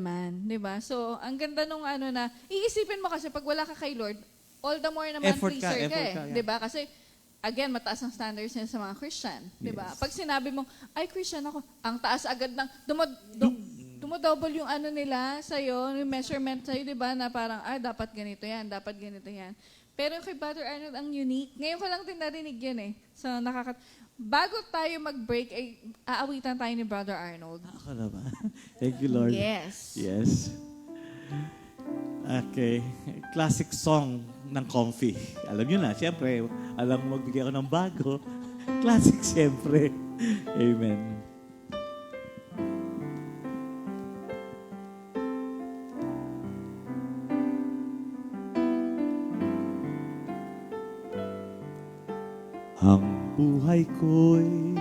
man. di ba? So, ang ganda nung na, iisipin mo kasi pag wala ka kay Lord, all the more na man-pleaser ka eh. yeah. Di ba? Kasi, again, mataas ang standards niya sa mga Christian. Di ba? Yes. Pag sinabi mo, ay, Christian ako, ang taas agad ng, dumodouble yung nila sa'yo, yung measurement sa'yo, di ba? Na parang, dapat ganito yan, dapat ganito yan. Pero kay Brother Arnold, ang unique. Ngayon ko lang din narinig yun eh. So, bago tayo mag-break, ay aawitan tayo ni Brother Arnold. Ako na ba? Thank you, Lord. Yes. Yes. Okay. Classic song ng Comfy. Alam nyo na, siyempre, alam mo magbigay ako ng bago. Classic, siyempre. Amen. Ang buhay ko'y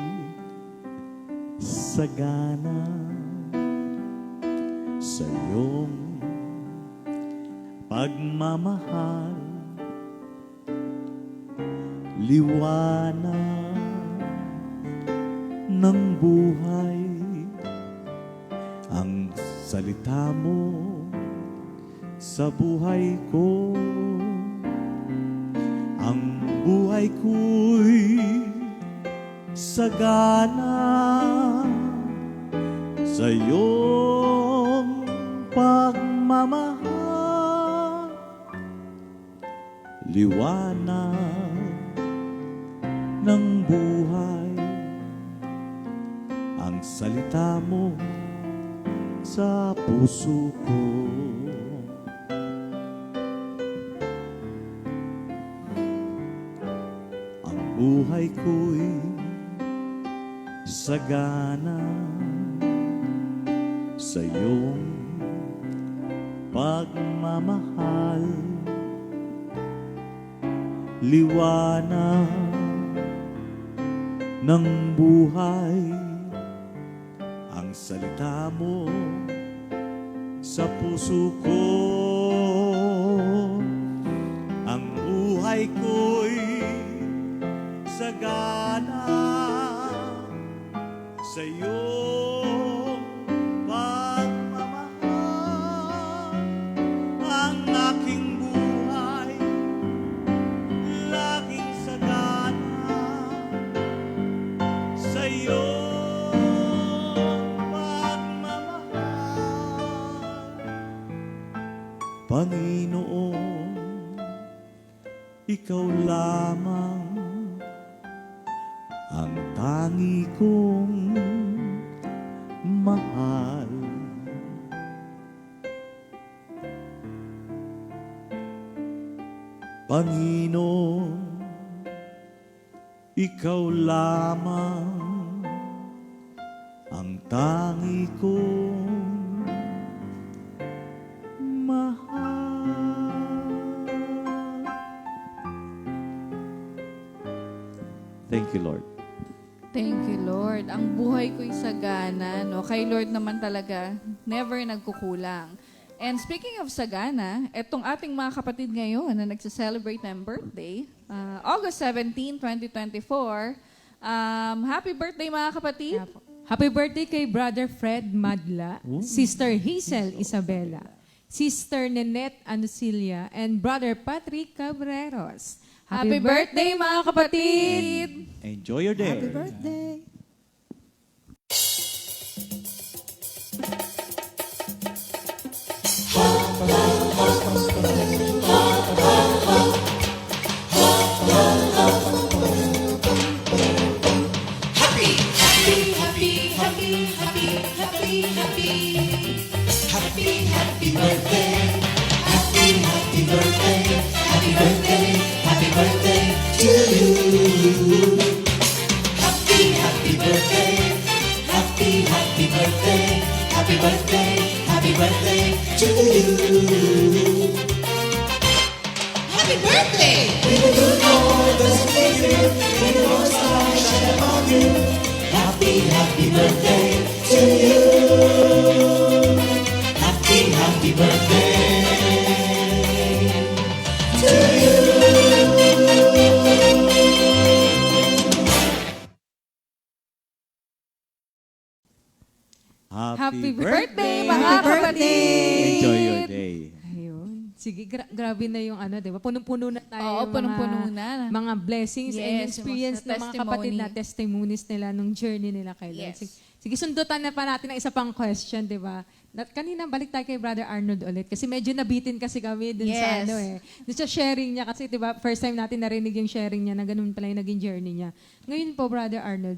sagana sa iyong pagmamahal, liwanag ng buhay, ang salita mo sa buhay ko. Ang buhay ko'y sagana sa iyong pagmamahal, liwanag ng buhay, ang salita mo sa puso ko. Ang buhay ko'y sagana sa iyong pagmamahal, liwanag ng buhay, ang salita mo sa puso ko. Ang buhay ko'y sagana sa iyong pagmamahal, ang aking buhay laging sagana sa iyong pagmamahal. Panginoon, ikaw lamang ang tangi kong mahal. Panginoon, ikaw lamang ang tangi kong mahal. Thank you, Lord. Thank you, Lord. Ang buhay ko'y sagana, no? Kay Lord naman talaga, never nagkukulang. And speaking of sagana, etong ating mga kapatid ngayon na nagsa-celebrate ng birthday, August 17, 2024. Happy birthday, mga kapatid. Happy birthday kay Brother Fred Madla, Sister Hazel Isabela, Sister Nenette Anusilia, and Brother Patrick Cabreros. Happy birthday, mga kapatid! Enjoy your day. Happy birthday! Happy birthday, mga kapatid! Enjoy your day. Ayun. Sige, grabe na yung ano, di ba? Punong-puno na tayo. Oo, ng punong-puno na. Mga blessings and Yes, experience yung mga ng mga kapatid na testimony. testimonies nila nung journey nila kay Lord. Yes. Sige, sundutan na pa natin ang isa pang question, di ba? Kanina, balik tayo kay Brother Arnold ulit kasi medyo nabitin kasi kami dun sa Yes. ano eh. Dun sa sharing niya kasi, di ba, first time natin narinig yung sharing niya na ganun pala yung naging journey niya. Ngayon po, Brother Arnold,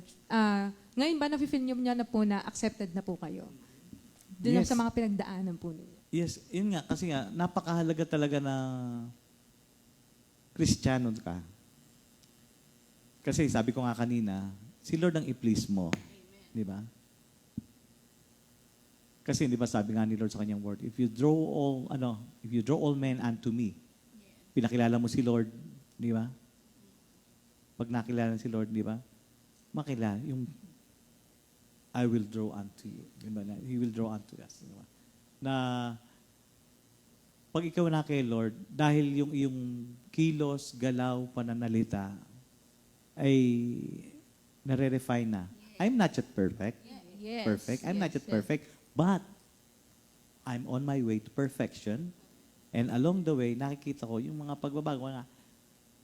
ngayon ba na-feel niyo na po na accepted na po kayo? Dun Yes. sa mga pinagdaanan po ninyo. Yes, yun nga. Kasi nga, napakahalaga talaga na Kristiyano ka. Kasi sabi ko nga kanina, si Lord ang i-please mo. Di ba? Kasi di ba sabi nga ni Lord sa kanyang word, if you draw all men unto me, pinakilala mo si Lord, di ba? Pag nakilala si Lord, di ba? Makilala, yung I will draw unto you. Diba? He will draw unto us. Diba? Na pag ikaw na kay Lord, dahil yung iyong kilos, galaw, pananalita, ay nare-refine na. I'm not yet perfect. Yes. Perfect. I'm not Yes, yet yes. perfect. But, I'm on my way to perfection. And along the way, nakikita ko yung mga pagbabago na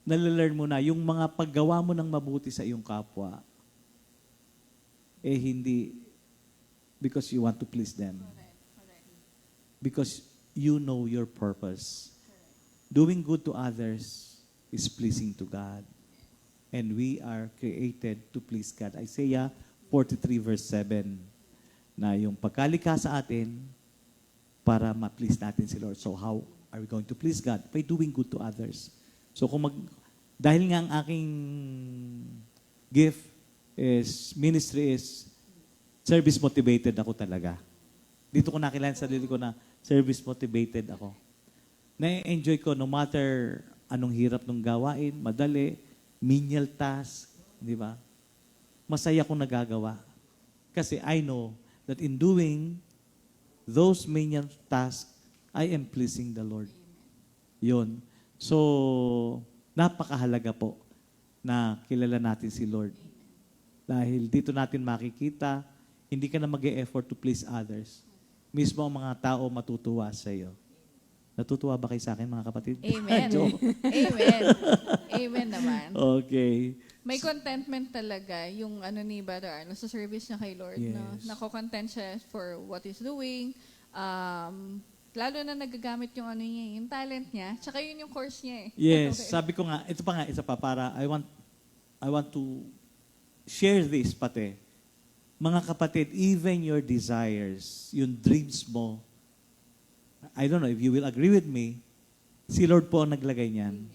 nalalearn mo na, yung mga paggawa mo ng mabuti sa iyong kapwa, hindi because you want to please them. Because you know your purpose. Doing good to others is pleasing to God. And we are created to please God. Isaiah 43 verse 7, na yung pagkalikha sa atin para ma-please natin si Lord. So how are we going to please God? By doing good to others. So dahil nga ang aking gift is, ministry is, service motivated ako talaga. Dito ko nakilala sa sarili ko na service motivated ako. Na-enjoy ko no matter anong hirap ng gawain, madali, menial task, di ba? Masaya kong nagagawa. Kasi I know that in doing those menial tasks, I am pleasing the Lord. Yun. So, napakahalaga po na kilala natin si Lord. Dahil dito natin makikita, hindi ka na mag-e-effort to please others. Mismo ang mga tao matutuwa sa iyo. Natutuwa ba kayo sa akin, mga kapatid? Amen. Joke. Amen. Amen naman. Okay. May contentment talaga yung ni Brother Arnold sa service niya kay Lord. No? Yes. Nako-content siya for what he's doing. Lalo na nagagamit yung niya, yung talent niya. Tsaka yun yung course niya eh. Yes, sabi ko nga, isa pa para I want to share this pati. Mga kapatid, even your desires, yung dreams mo, I don't know if you will agree with me, si Lord po ang naglagay niyan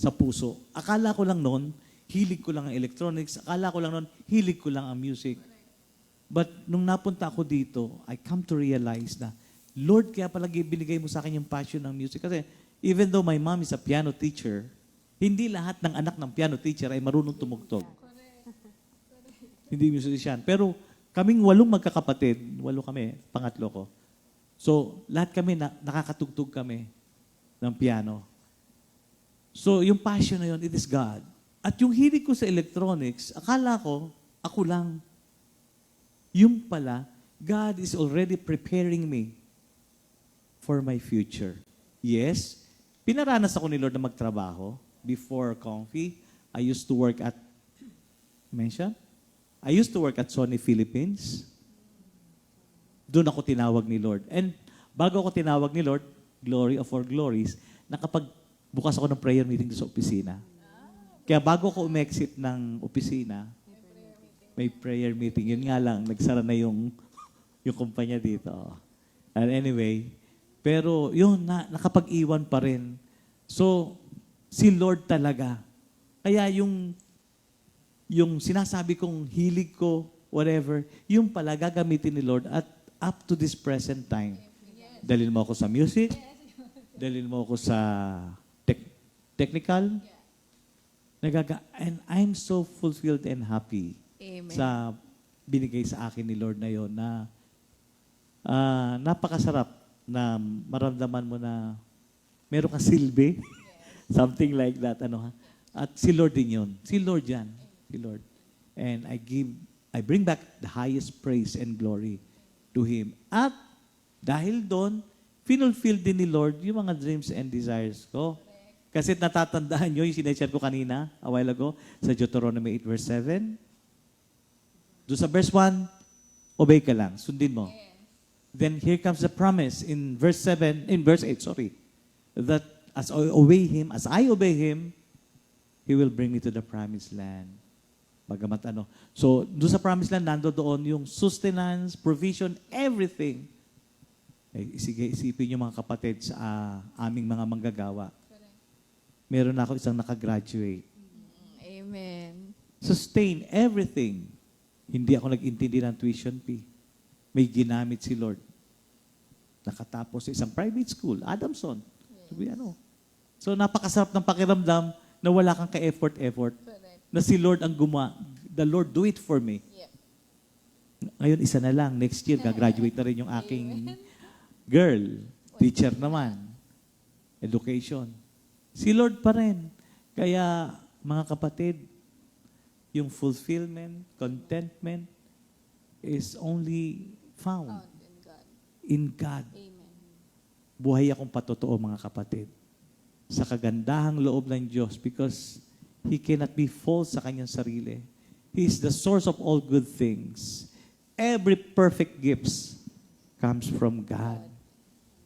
sa puso. Akala ko lang noon, hilig ko lang ang electronics. Akala ko lang noon, hilig ko lang ang music. But nung napunta ako dito, I come to realize na, Lord, kaya pala binigay mo sa akin yung passion ng music. Kasi even though my mom is a piano teacher, hindi lahat ng anak ng piano teacher ay marunong tumugtog. Hindi musician. Pero kaming 8 magkakapatid, 8 kami, pangatlo ko. So, lahat kami, nakakatugtog kami ng piano. So, yung passion na yun, it is God. At yung hilig ko sa electronics, akala ko, ako lang. Yung pala, God is already preparing me for my future. Yes, pinaranas ako ni Lord na magtrabaho. Before Comfy, I used to work at, I used to work at Sony Philippines. Doon ako tinawag ni Lord. And bago ako tinawag ni Lord, glory of all glories, nakapagbukas ako ng prayer meeting sa opisina. Kaya bago ako umexit ng opisina, may prayer meeting. Yun nga lang, nagsara na yung kumpanya dito. And anyway, pero yun, nakapag-iwan pa rin. So, si Lord talaga. Kaya yung sinasabi kong hilig ko, whatever, yung pala gagamitin ni Lord at up to this present time. Dalhin mo ako sa music, dalhin mo ako sa technical, and I'm so fulfilled and happy Amen. sa binigay sa akin ni Lord na yon na napakasarap na maramdaman mo na meron kang silbi. Something like that. At si Lord din yun. Si Lord yan. Si Lord. And I bring back the highest praise and glory to Him. At dahil doon, fulfill din ni Lord yung mga dreams and desires ko. Kasi natatandaan nyo yung sineshare ko kanina, a while ago, sa Deuteronomy 8 verse 7. Doon sa verse 1, obey ka lang, sundin mo. Then here comes the promise in verse 8, that as I obey Him, He will bring me to the promised land. Bagamat So, doon sa promised land, doon yung sustenance, provision, everything. Sige, isipin nyo mga kapatid sa aming mga manggagawa. Meron ako isang nakagraduate. Amen. Sustain everything. Hindi ako nag-intindi ng tuition fee. May ginamit si Lord. Nakatapos sa isang private school, Adamson. So, napakasarap ng pakiramdam na wala kang ka-effort. Na si Lord ang gumawa. The Lord do it for me. Yeah. Ngayon, isa na lang. Next year, gagraduate na rin yung aking girl. Teacher naman. Education. Si Lord pa rin. Kaya, mga kapatid, yung fulfillment, contentment, is only found in God. Amen. Buhay akong patotoo, mga kapatid, sa kagandahang loob ng Diyos because He cannot be false sa kanyang sarili. He is the source of all good things. Every perfect gifts comes from God.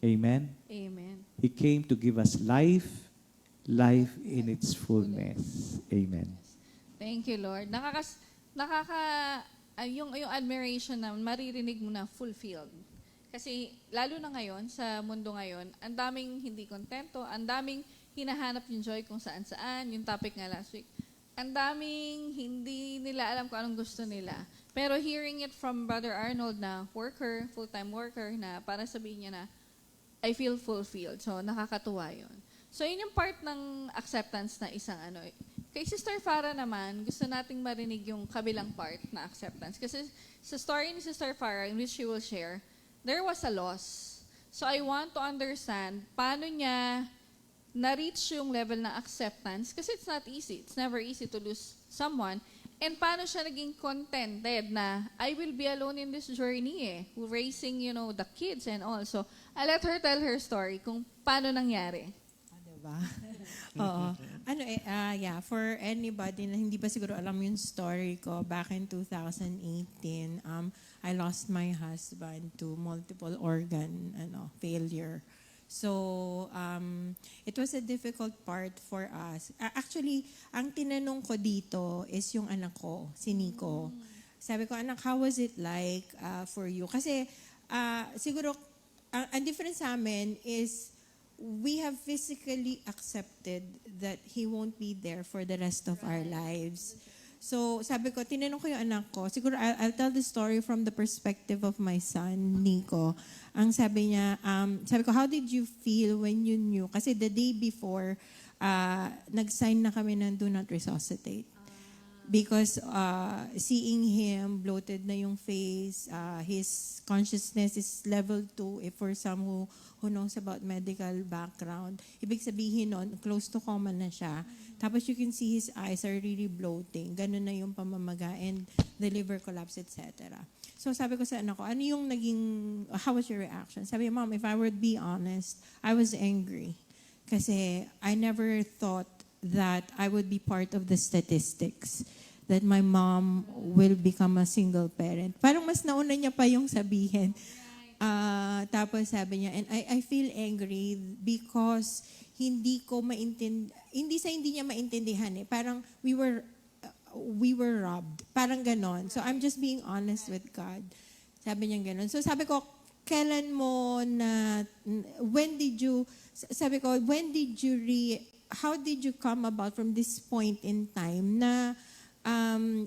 Amen? Amen. He came to give us life, life in its fullness. Amen. Thank you, Lord. Yung admiration na maririnig mo na fulfilled. Kasi lalo na ngayon, sa mundo ngayon, ang daming hindi kontento, ang daming hinahanap yung joy kung saan-saan, yung topic nga last week. Ang daming hindi nila alam kung anong gusto nila. Pero hearing it from Brother Arnold na worker, full-time worker, na para sabihin niya na, I feel fulfilled. So, nakakatuwa yun. So, yun yung part ng acceptance na isang ano. Kay Sister Farah naman, gusto nating marinig yung kabilang part na acceptance. Kasi sa story ni Sister Farah, in which she will share, there was a loss. So, I want to understand paano niya na-reach yung level ng acceptance. Kasi it's not easy. It's never easy to lose someone. And paano siya naging contented na I will be alone in this journey raising, the kids and all. So, I'll let her tell her story kung paano nangyari. Diba? Oo. For anybody na hindi pa siguro alam yung story ko, back in 2018, I lost my husband to multiple organ failure. So, it was a difficult part for us. Actually, ang tinanong ko dito is yung anak ko, si Nico. Sabi ko, anak, how was it like for you? Kasi, siguro, ang difference sa amin is, we have physically accepted that he won't be there for the rest of our lives. So, sabi ko, tinanong ko yung anak ko, siguro I'll tell the story from the perspective of my son, Nico. Ang sabi niya, sabi ko, how did you feel when you knew? Kasi the day before, nag-sign na kami ng do not resuscitate. Because seeing him, bloated na yung face, his consciousness is level 2 for some who knows about medical background. Ibig sabihin nun, close to coma na siya. Tapos you can see his eyes are really bloating. Ganun na yung pamamaga and the liver collapse, etc. So sabi ko sa anak ko, ano yung how was your reaction? Sabi, Mom, if I would be honest, I was angry. Kasi I never thought that I would be part of the statistics that my mom will become a single parent. Parang mas nauna niya pa yung sabihin. Tapos sabi niya, and I feel angry because hindi niya maintindihan Parang we were robbed. Parang ganon. So I'm just being honest with God. Sabi niya ganon. So sabi ko, how did you come about from this point in time na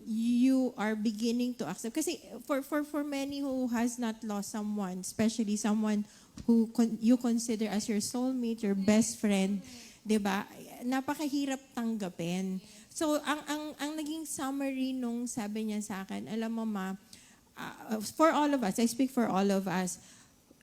you are beginning to accept? Kasi for many who has not lost someone, especially someone who you consider as your soulmate, your best friend, 'di ba? Napakahirap tanggapin. So ang naging summary nung sabi niya sa akin, alam mo ma, for all of us, I speak for all of us,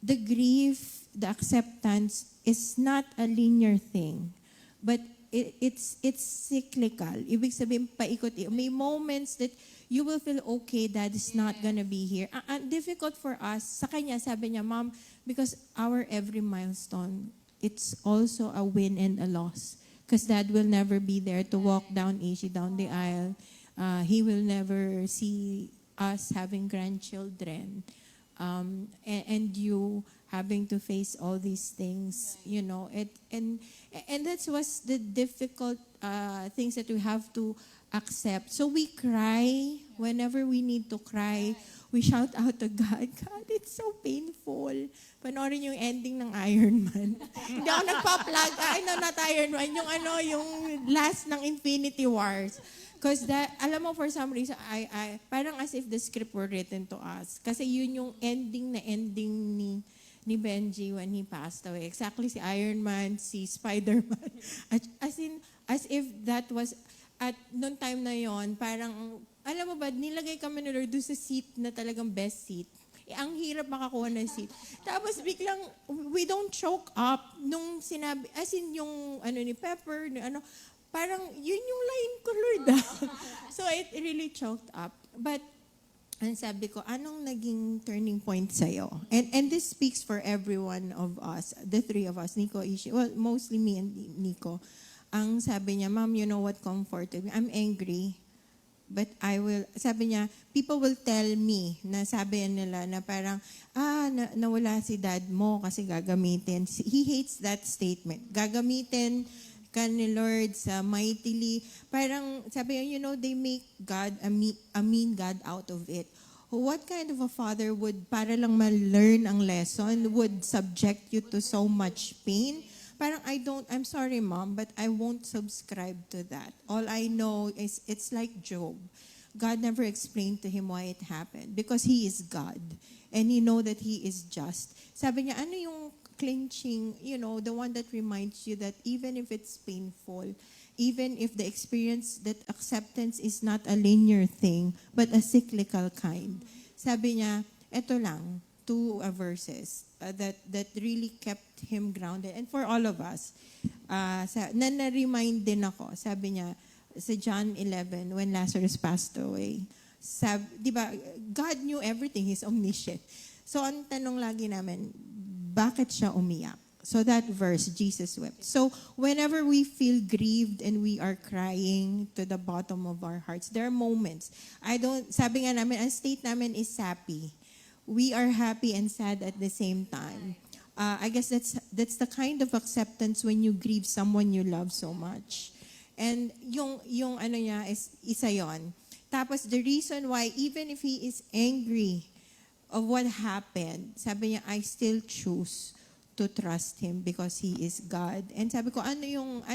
the grief, the acceptance is not a linear thing. But it's cyclical. Ibig sabihin, paikot-ikot. May moments that you will feel, okay, Dad is not gonna be here. Difficult for us. Sa kanya, sabi niya, Mom, because our every milestone, it's also a win and a loss. Because Dad will never be there to walk down the aisle. He will never see us having grandchildren. And you having to face all these things, and that was the difficult things that we have to accept. So we cry whenever we need to cry. We shout out to God, God, it's so painful. Panoorin yung ending ng Iron Man. Hindi ako nagpa-plug. Not Iron Man. Yung last ng Infinity Wars. Because alam mo, for some reason, I parang as if the script were written to us. Kasi yun yung ending ni Benji when he passed away. Exactly si Iron Man, si Spider-Man. As if that was, at noong time na yon, parang, alam mo ba, nilagay kami ni Lord doon sa seat na talagang best seat. Ang hirap makakuha ng seat. Tapos biglang, we don't choke up nung sinabi, as in yung ni Pepper, parang yun yung line ko, Lord. So it really choked up. But, ang sabi ko, anong naging turning point sa'yo? And this speaks for every one of us, the three of us, Nico, Ishi, well, mostly me and Nico. Ang sabi niya, Mom, you know what comforted me? I'm angry, but sabi niya, people will tell me, na sabi nila na parang, nawala si Dad mo kasi gagamitin. He hates that statement. Gagamitin ka ni Lord sa mightily. Parang sabi niya, they make God, a mean God out of it. What kind of a father would, para lang ma-learn ang lesson, would subject you to so much pain? Parang I'm sorry mom, but I won't subscribe to that. All I know is it's like Job. God never explained to him why it happened because he is God and he know that he is just. Sabi niya, ano yung clinching, the one that reminds you that even if it's painful, even if the experience, that acceptance is not a linear thing, but a cyclical kind. Sabi niya, eto lang, two verses that really kept him grounded. And for all of us, na-remind din ako, sabi niya, sa John 11, when Lazarus passed away, di ba, God knew everything, He's omniscient. So, ang tanong lagi namin, bakit siya umiyak? So that verse, Jesus wept. So whenever we feel grieved and we are crying to the bottom of our hearts, there are moments. Sabi nga namin, ang state namin is happy. We are happy and sad at the same time. I guess that's the kind of acceptance when you grieve someone you love so much. And yung ano niya is isa yon. Tapos the reason why, even if he is angry of what happened, sabi niya, I still choose to trust Him because He is God. And sabi ko, ano yung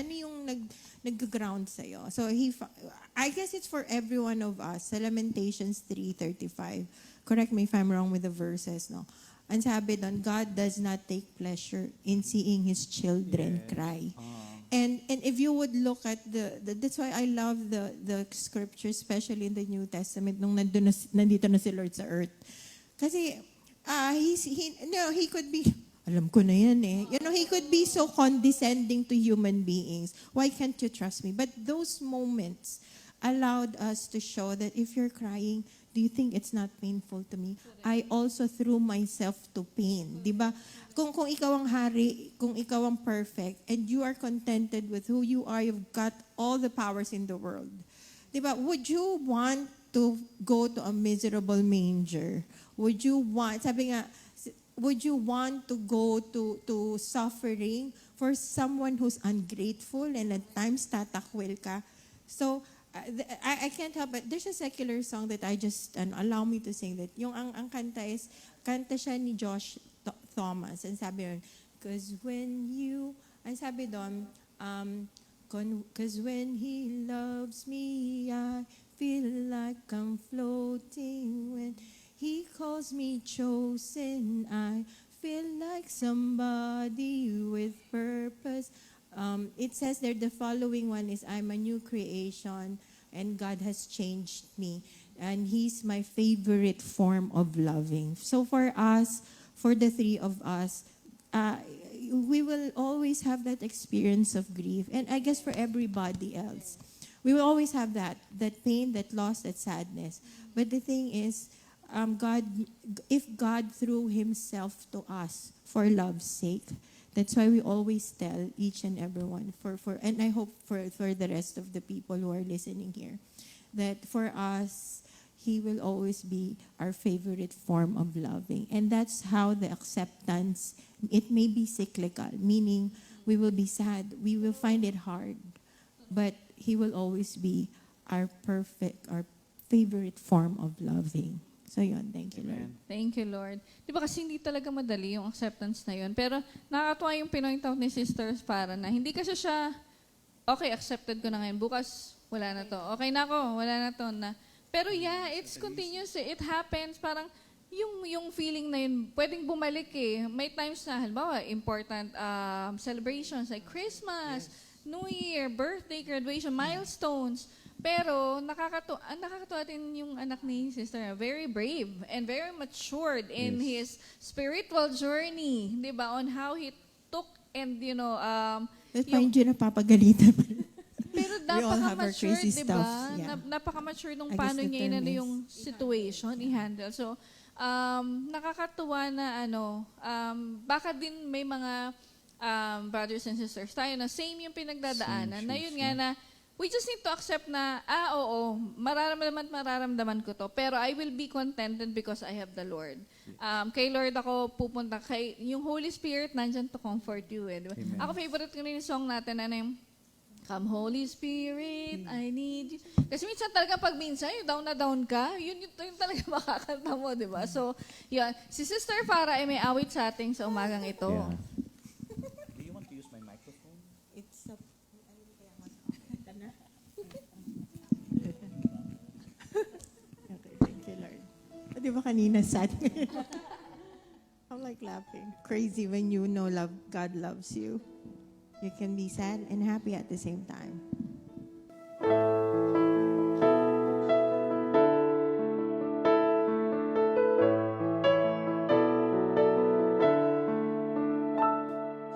nag-ground sa'yo? So, I guess it's for every one of us. Sa Lamentations 3:35. Correct me if I'm wrong with the verses, no? Ang sabi doon, God does not take pleasure in seeing His children cry. And if you would look at that's why I love the scripture, especially in the New Testament, nung nandito na si Lord sa earth. Kasi, he could be, alam ko na yan eh. He could be so condescending to human beings. Why can't you trust me? But those moments allowed us to show that if you're crying, do you think it's not painful to me? I also threw myself to pain. Diba? Kung ikaw ang hari, kung ikaw ang perfect, and you are contented with who you are, you've got all the powers in the world. Diba? Would you want to go to a miserable manger? Would you want, sabi nga, would you want to go to suffering for someone who's ungrateful and at times tatakwil ka? So, I can't help but there's a secular song that I just, allow me to sing that. Yung ang kanta siya ni Josh Thomas. And sabi yun, ang sabi doon, cause when He loves me, I feel like I'm floating. When He calls me chosen, I feel like somebody with purpose. It says there, the following one is, I'm a new creation and God has changed me. And He's my favorite form of loving. So for us, for the three of us, we will always have that experience of grief. And I guess for everybody else, we will always have that pain, that loss, that sadness. But the thing is, if God threw Himself to us for love's sake, that's why we always tell each and everyone, and I hope for the rest of the people who are listening here, that for us, He will always be our favorite form of loving. And that's how the acceptance, it may be cyclical, meaning we will be sad, we will find it hard, but He will always be our favorite form of loving. So yun, thank you, Lord. Thank you, Lord. Di ba kasi hindi talaga madali yung acceptance na yun. Pero nakakatuwa yung pinoint out ni Sister Farah na hindi kasi siya, okay, accepted ko na ngayon. Bukas, wala na to. Okay na ako, wala na to. Pero yeah, it's continuous. It happens. Parang yung feeling na yun, pwedeng bumalik eh. May times na, halimbawa, important celebrations like Christmas, New Year, birthday, graduation, milestones. Pero nakakatuwa din yung anak ni Sister, very brave and very matured in his spiritual journey, 'di ba? On how he took and But find you napapagalitan. Pero We all have our napaka-mature, crazy 'di stuff. ba? Yeah. Napaka-mature nung I guess paano the niya term is yung situation i-handle. So nakakatuwa na baka din may mga brothers and sisters tayo na same yung pinagdadaanan. Na yun nga na we just need to accept na, oo, mararamdaman ko to, pero I will be contented because I have the Lord. Kay Lord ako pupunta, yung Holy Spirit nandyan to comfort you. Eh, diba? Ako favorite ko rin yung song natin, Come Holy Spirit, I need you. Kasi minsan talaga pag minsan, yung down na down ka, yun talaga makakanta mo, di ba? So, yun. Si Sister Farah ay may awit sa ating sa umagang ito. Yeah. Do you want to use my microphone? It's a... Okay, thank you, Lord. Di ba kanina sad? I'm like laughing. Crazy when you know God loves you. You can be sad and happy at the same time.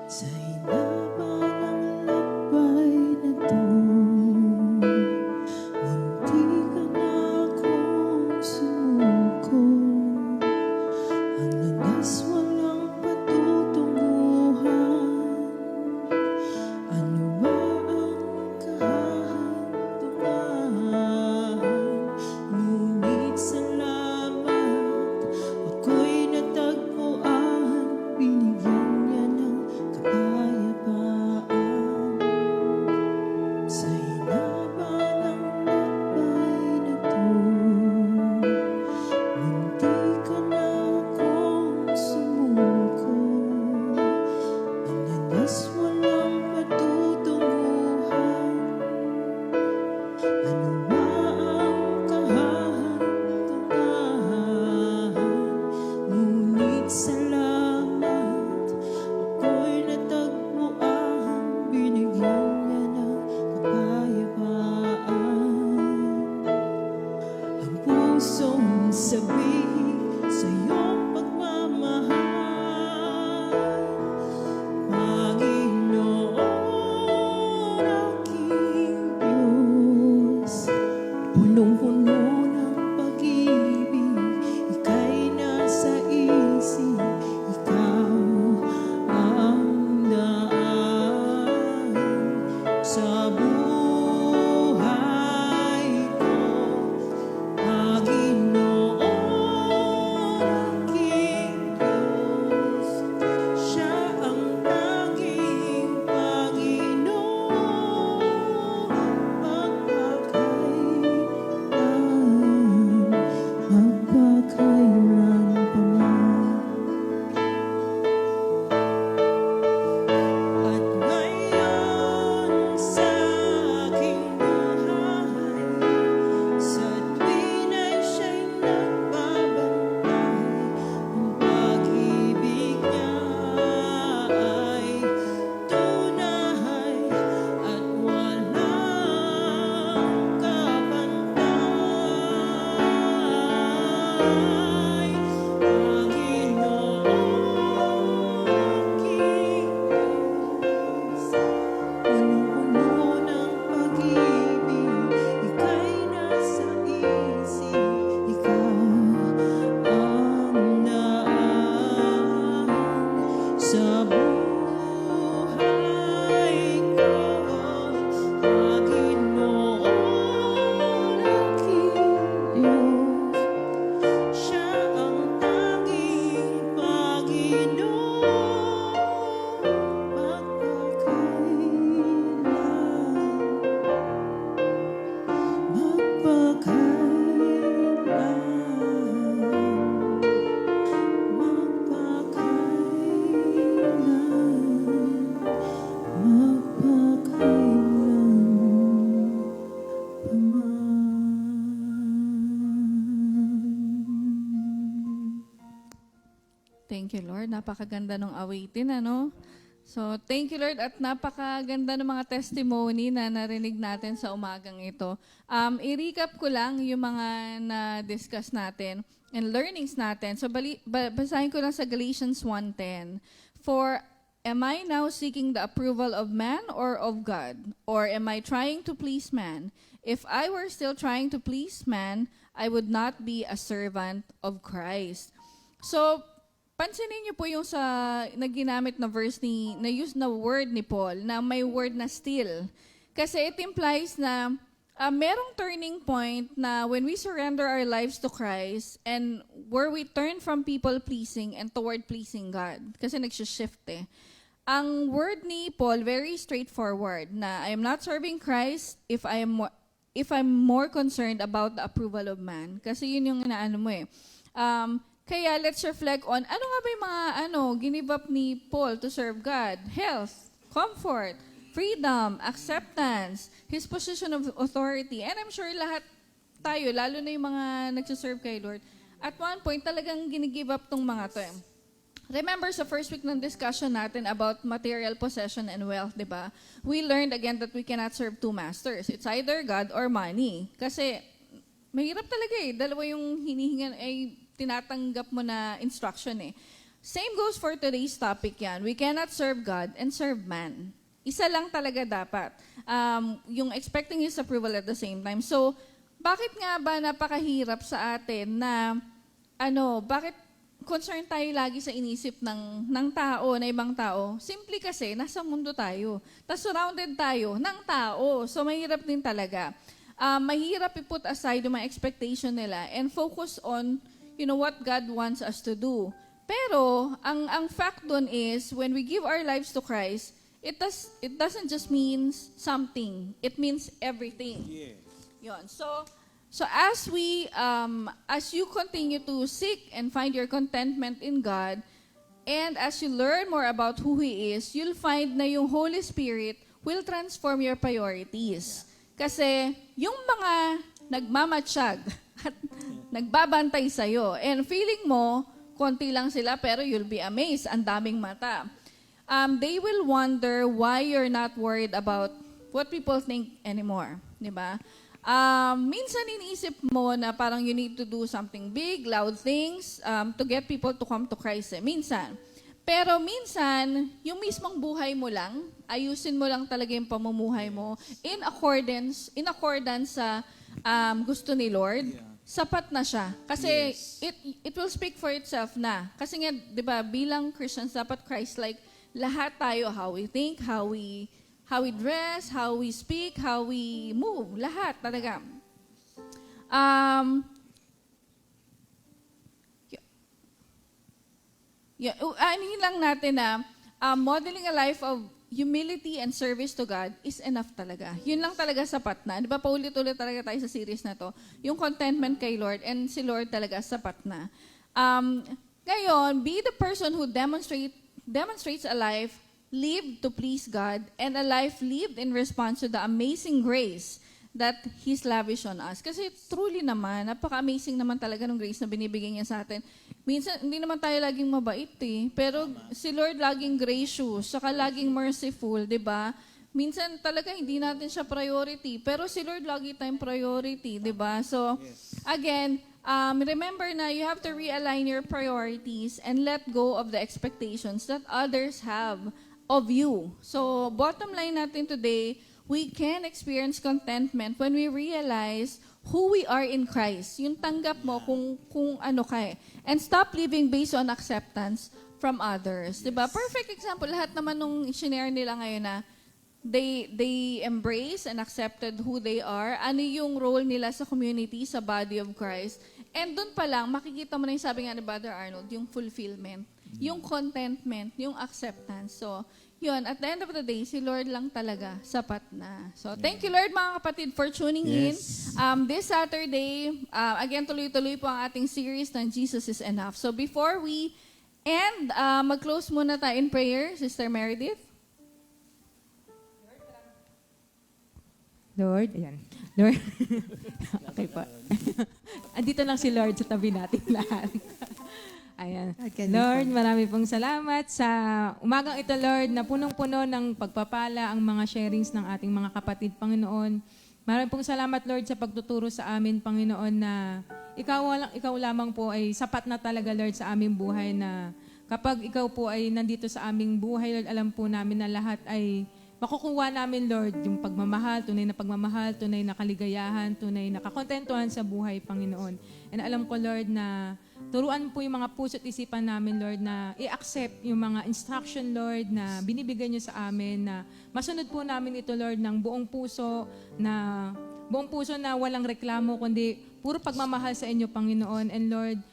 Sa hinaba ng lakbay na to, munti ka na akong sumuko. Ang landas walang patutunguhan. Ano ba ang kahahantungan? Ngunit salamat, ako'y natagpuan. Binigyan niya ng kapayapaan. Sa hinaba ng lakbay na to, munti ka na akong sumuko. Ang landas walang patutunguhan. Ano ba ang kahahantungan? Ngunit salamat, ako'y natagpuan. Binigyan niya ng kapayapaan. Ang pusong sabihin sa iyong pagmamahal, Panginoon aking Diyos. Punong-puno ng pag-ibig, ika'y nasa isip, ikaw ang daan sa buhay ko. Panginoon aking Diyos, siya ang tanging Panginoon magpakailanman. At ngayon sa aking buhay, sa tuwin ay siya'y nagbabantay. Ang pag-ibig niya ay tunay at walang kapantay. Panginoon aking Diyos, punong-puno ng pag-ibig, ika'y nasa isip, ikaw ang daan sa buhay ko. Panginoon aking Diyos, siya ang tanging Panginoon Thank you, Lord. Napakaganda ng awitin, ano? So, thank you, Lord, at napakaganda ng mga testimony na narinig natin sa umagang ito. I-recap ko lang yung mga na-discuss natin and learnings natin. So, basahin ko lang sa Galatians 1:10. For, am I now seeking the approval of man or of God? Or am I trying to please man? If I were still trying to please man, I would not be a servant of Christ. So, pansinin niyo po yung sa naginamit na verse na use na word ni Paul, na may word na still. Kasi it implies na merong turning point na when we surrender our lives to Christ and where we turn from people pleasing and toward pleasing God. Kasi nagsishift ang word ni Paul, very straightforward, na I am not serving Christ if I'm more concerned about the approval of man. Kasi yun yung inaano mo eh. Kaya let's reflect on, ano nga ba yung mga give up ni Paul to serve God? Health, comfort, freedom, acceptance, his position of authority. And I'm sure lahat tayo, lalo na yung mga nagsiserve kay Lord, at one point talagang ginigive up tong mga to eh. Remember sa first week ng discussion natin about material possession and wealth, di ba? We learned again that we cannot serve two masters. It's either God or money. Kasi mahirap talaga eh. Dalawa yung hinihingan ay tinatanggap mo na instruction eh. Same goes for today's topic yan. We cannot serve God and serve man. Isa lang talaga dapat. Yung expecting His approval at the same time. So, bakit nga ba napakahirap sa atin na, bakit concerned tayo lagi sa inisip ng tao, na ibang tao? Simple kasi, nasa mundo tayo. Tapos surrounded tayo ng tao. So, mahirap din talaga. Mahirap i-put aside yung mga expectation nila and focus on, what God wants us to do. Pero, ang fact dun is, when we give our lives to Christ, it doesn't just mean something. It means everything. Yes. Yon. So as you continue to seek and find your contentment in God, and as you learn more about who He is, you'll find na yung Holy Spirit will transform your priorities. Kasi yung mga nagmamatsyag at nagbabantay sa'yo, and feeling mo, konti lang sila, pero you'll be amazed, ang daming mata. They will wonder why you're not worried about what people think anymore. Diba? Minsan iniisip mo na parang you need to do something big, loud things to get people to come to Christ. Minsan. Pero minsan, yung mismong buhay mo lang, ayusin mo lang talaga yung pamumuhay mo in accordance sa gusto ni Lord. Sapat na siya. Kasi it will speak for itself na. Kasi nga, 'di ba, bilang Christians dapat Christ-like lahat tayo, how we think, how we dress, how we speak, how we move, lahat talaga. Anihin lang natin na modeling a life of humility and service to God is enough talaga. Yun lang talaga sapat na. Di ba, paulit-ulit talaga tayo sa series na to. Yung contentment kay Lord, and si Lord talaga sapat na. Ngayon, be the person who demonstrates a life lived to please God and a life lived in response to the amazing grace that He's lavished on us. Kasi truly naman, napaka-amazing naman talaga ng grace na binibigay niya sa atin. Minsan, hindi naman tayo laging mabait eh. Pero si Lord laging gracious, saka laging merciful, di ba? Minsan talaga hindi natin siya priority. Pero si Lord lagi tayong priority, di ba? So, again, remember na you have to realign your priorities and let go of the expectations that others have of you. So, bottom line natin today, we can experience contentment when we realize who we are in Christ. Yung tanggap mo kung ano ka eh. And stop living based on acceptance from others. Diba? Perfect example. Lahat naman nung share nila ngayon na they embrace and accepted who they are. Ano yung role nila sa community, sa body of Christ. And dun pa lang, makikita mo na yung sabi nga ni Brother Arnold, yung fulfillment, yung contentment, yung acceptance. So, yun, at the end of the day, si Lord lang talaga, sapat na. So, thank you Lord mga kapatid for tuning in. This Saturday, again, tuloy-tuloy po ang ating series ng Jesus is Enough. So, before we end, mag-close muna tayo in prayer, Sister Meredith. Lord, ayan. Lord, okay po. Andito lang si Lord sa tabi natin lahat. Ayan. Lord, marami pong salamat sa umagang ito, Lord, na punong-puno ng pagpapala ang mga sharings ng ating mga kapatid, Panginoon. Marami pong salamat, Lord, sa pagtuturo sa amin, Panginoon, na ikaw lamang po ay sapat na talaga, Lord, sa aming buhay, na kapag ikaw po ay nandito sa aming buhay, Lord, alam po namin na lahat ay makukuha namin, Lord, yung pagmamahal, tunay na kaligayahan, tunay na kakontentuhan sa buhay, Panginoon. And alam ko, Lord, na turuan po yung mga puso't isipan namin, Lord, na i-accept yung mga instruction, Lord, na binibigay niyo sa amin, na masunod po namin ito, Lord, ng buong puso na walang reklamo, kundi puro pagmamahal sa inyo, Panginoon. And Lord,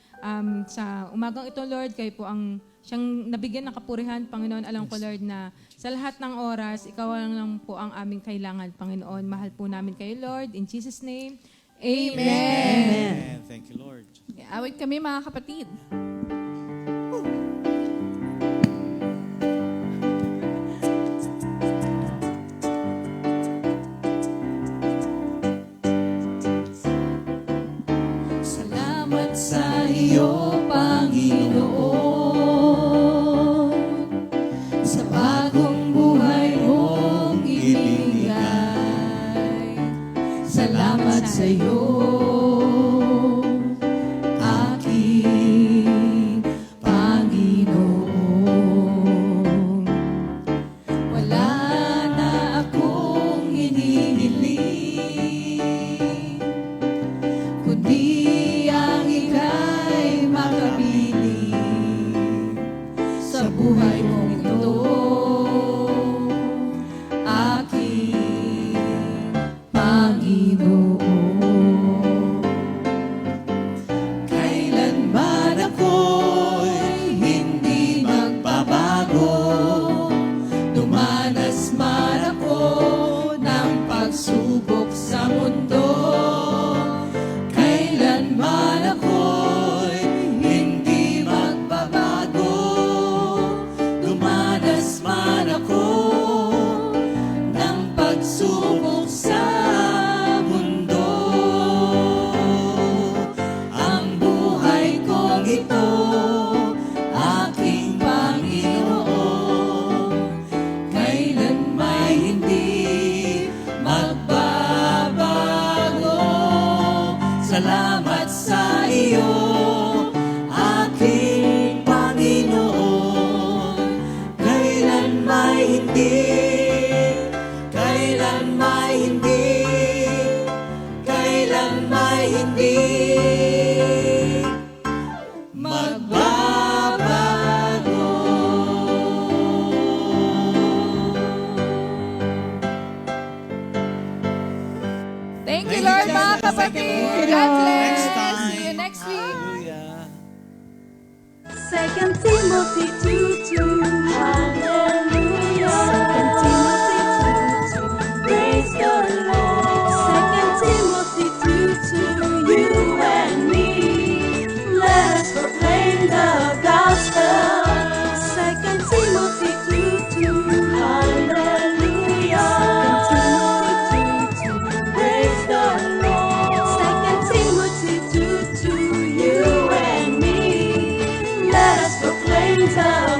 sa umagang ito, Lord, kayo po ang siyang nabigyan ng kapurihan, Panginoon. Alam ko, Lord, na sa lahat ng oras, ikaw lang po ang aming kailangan, Panginoon. Mahal po namin kayo, Lord. In Jesus' name, Amen. Amen. Thank you, Lord. Awit kami mga kapatid. Salamat sa iyo, Panginoon, sa bagong buhay mong ibinigay. Salamat sa iyo, aking Panginoon. Wala na akong hinihiling, kundi ang ika'y makapiling sa buhay mong ito, aking Panginoon. Kailanman ako'y hindi magbabago, dumanas man ako ng pagsubok sa mundo. Kailanman ako'y hindi magbabago, dumanas man ako ng pagsubok sa mundo. Ang buhay kong ito, aking Panginoon, kailanman hindi magbabago. Salamat sa iyo, aking Panginoon, kailanman hindi, kailanman hindi, kailanman hindi magbabago. Thank you, Lord, mga kapatid. God bless. Next time. See you next week. Hallelujah. 2 Timothy 2:2. Hallelujah. 2 Timothy 2:2. Praise the Lord. 2 Timothy 2:2. You and me, let us proclaim the gospel. 2 Timothy 2:2. Hallelujah. 2 Timothy 2:2. Praise the Lord. 2 Timothy 2:2. You and me, let us proclaim the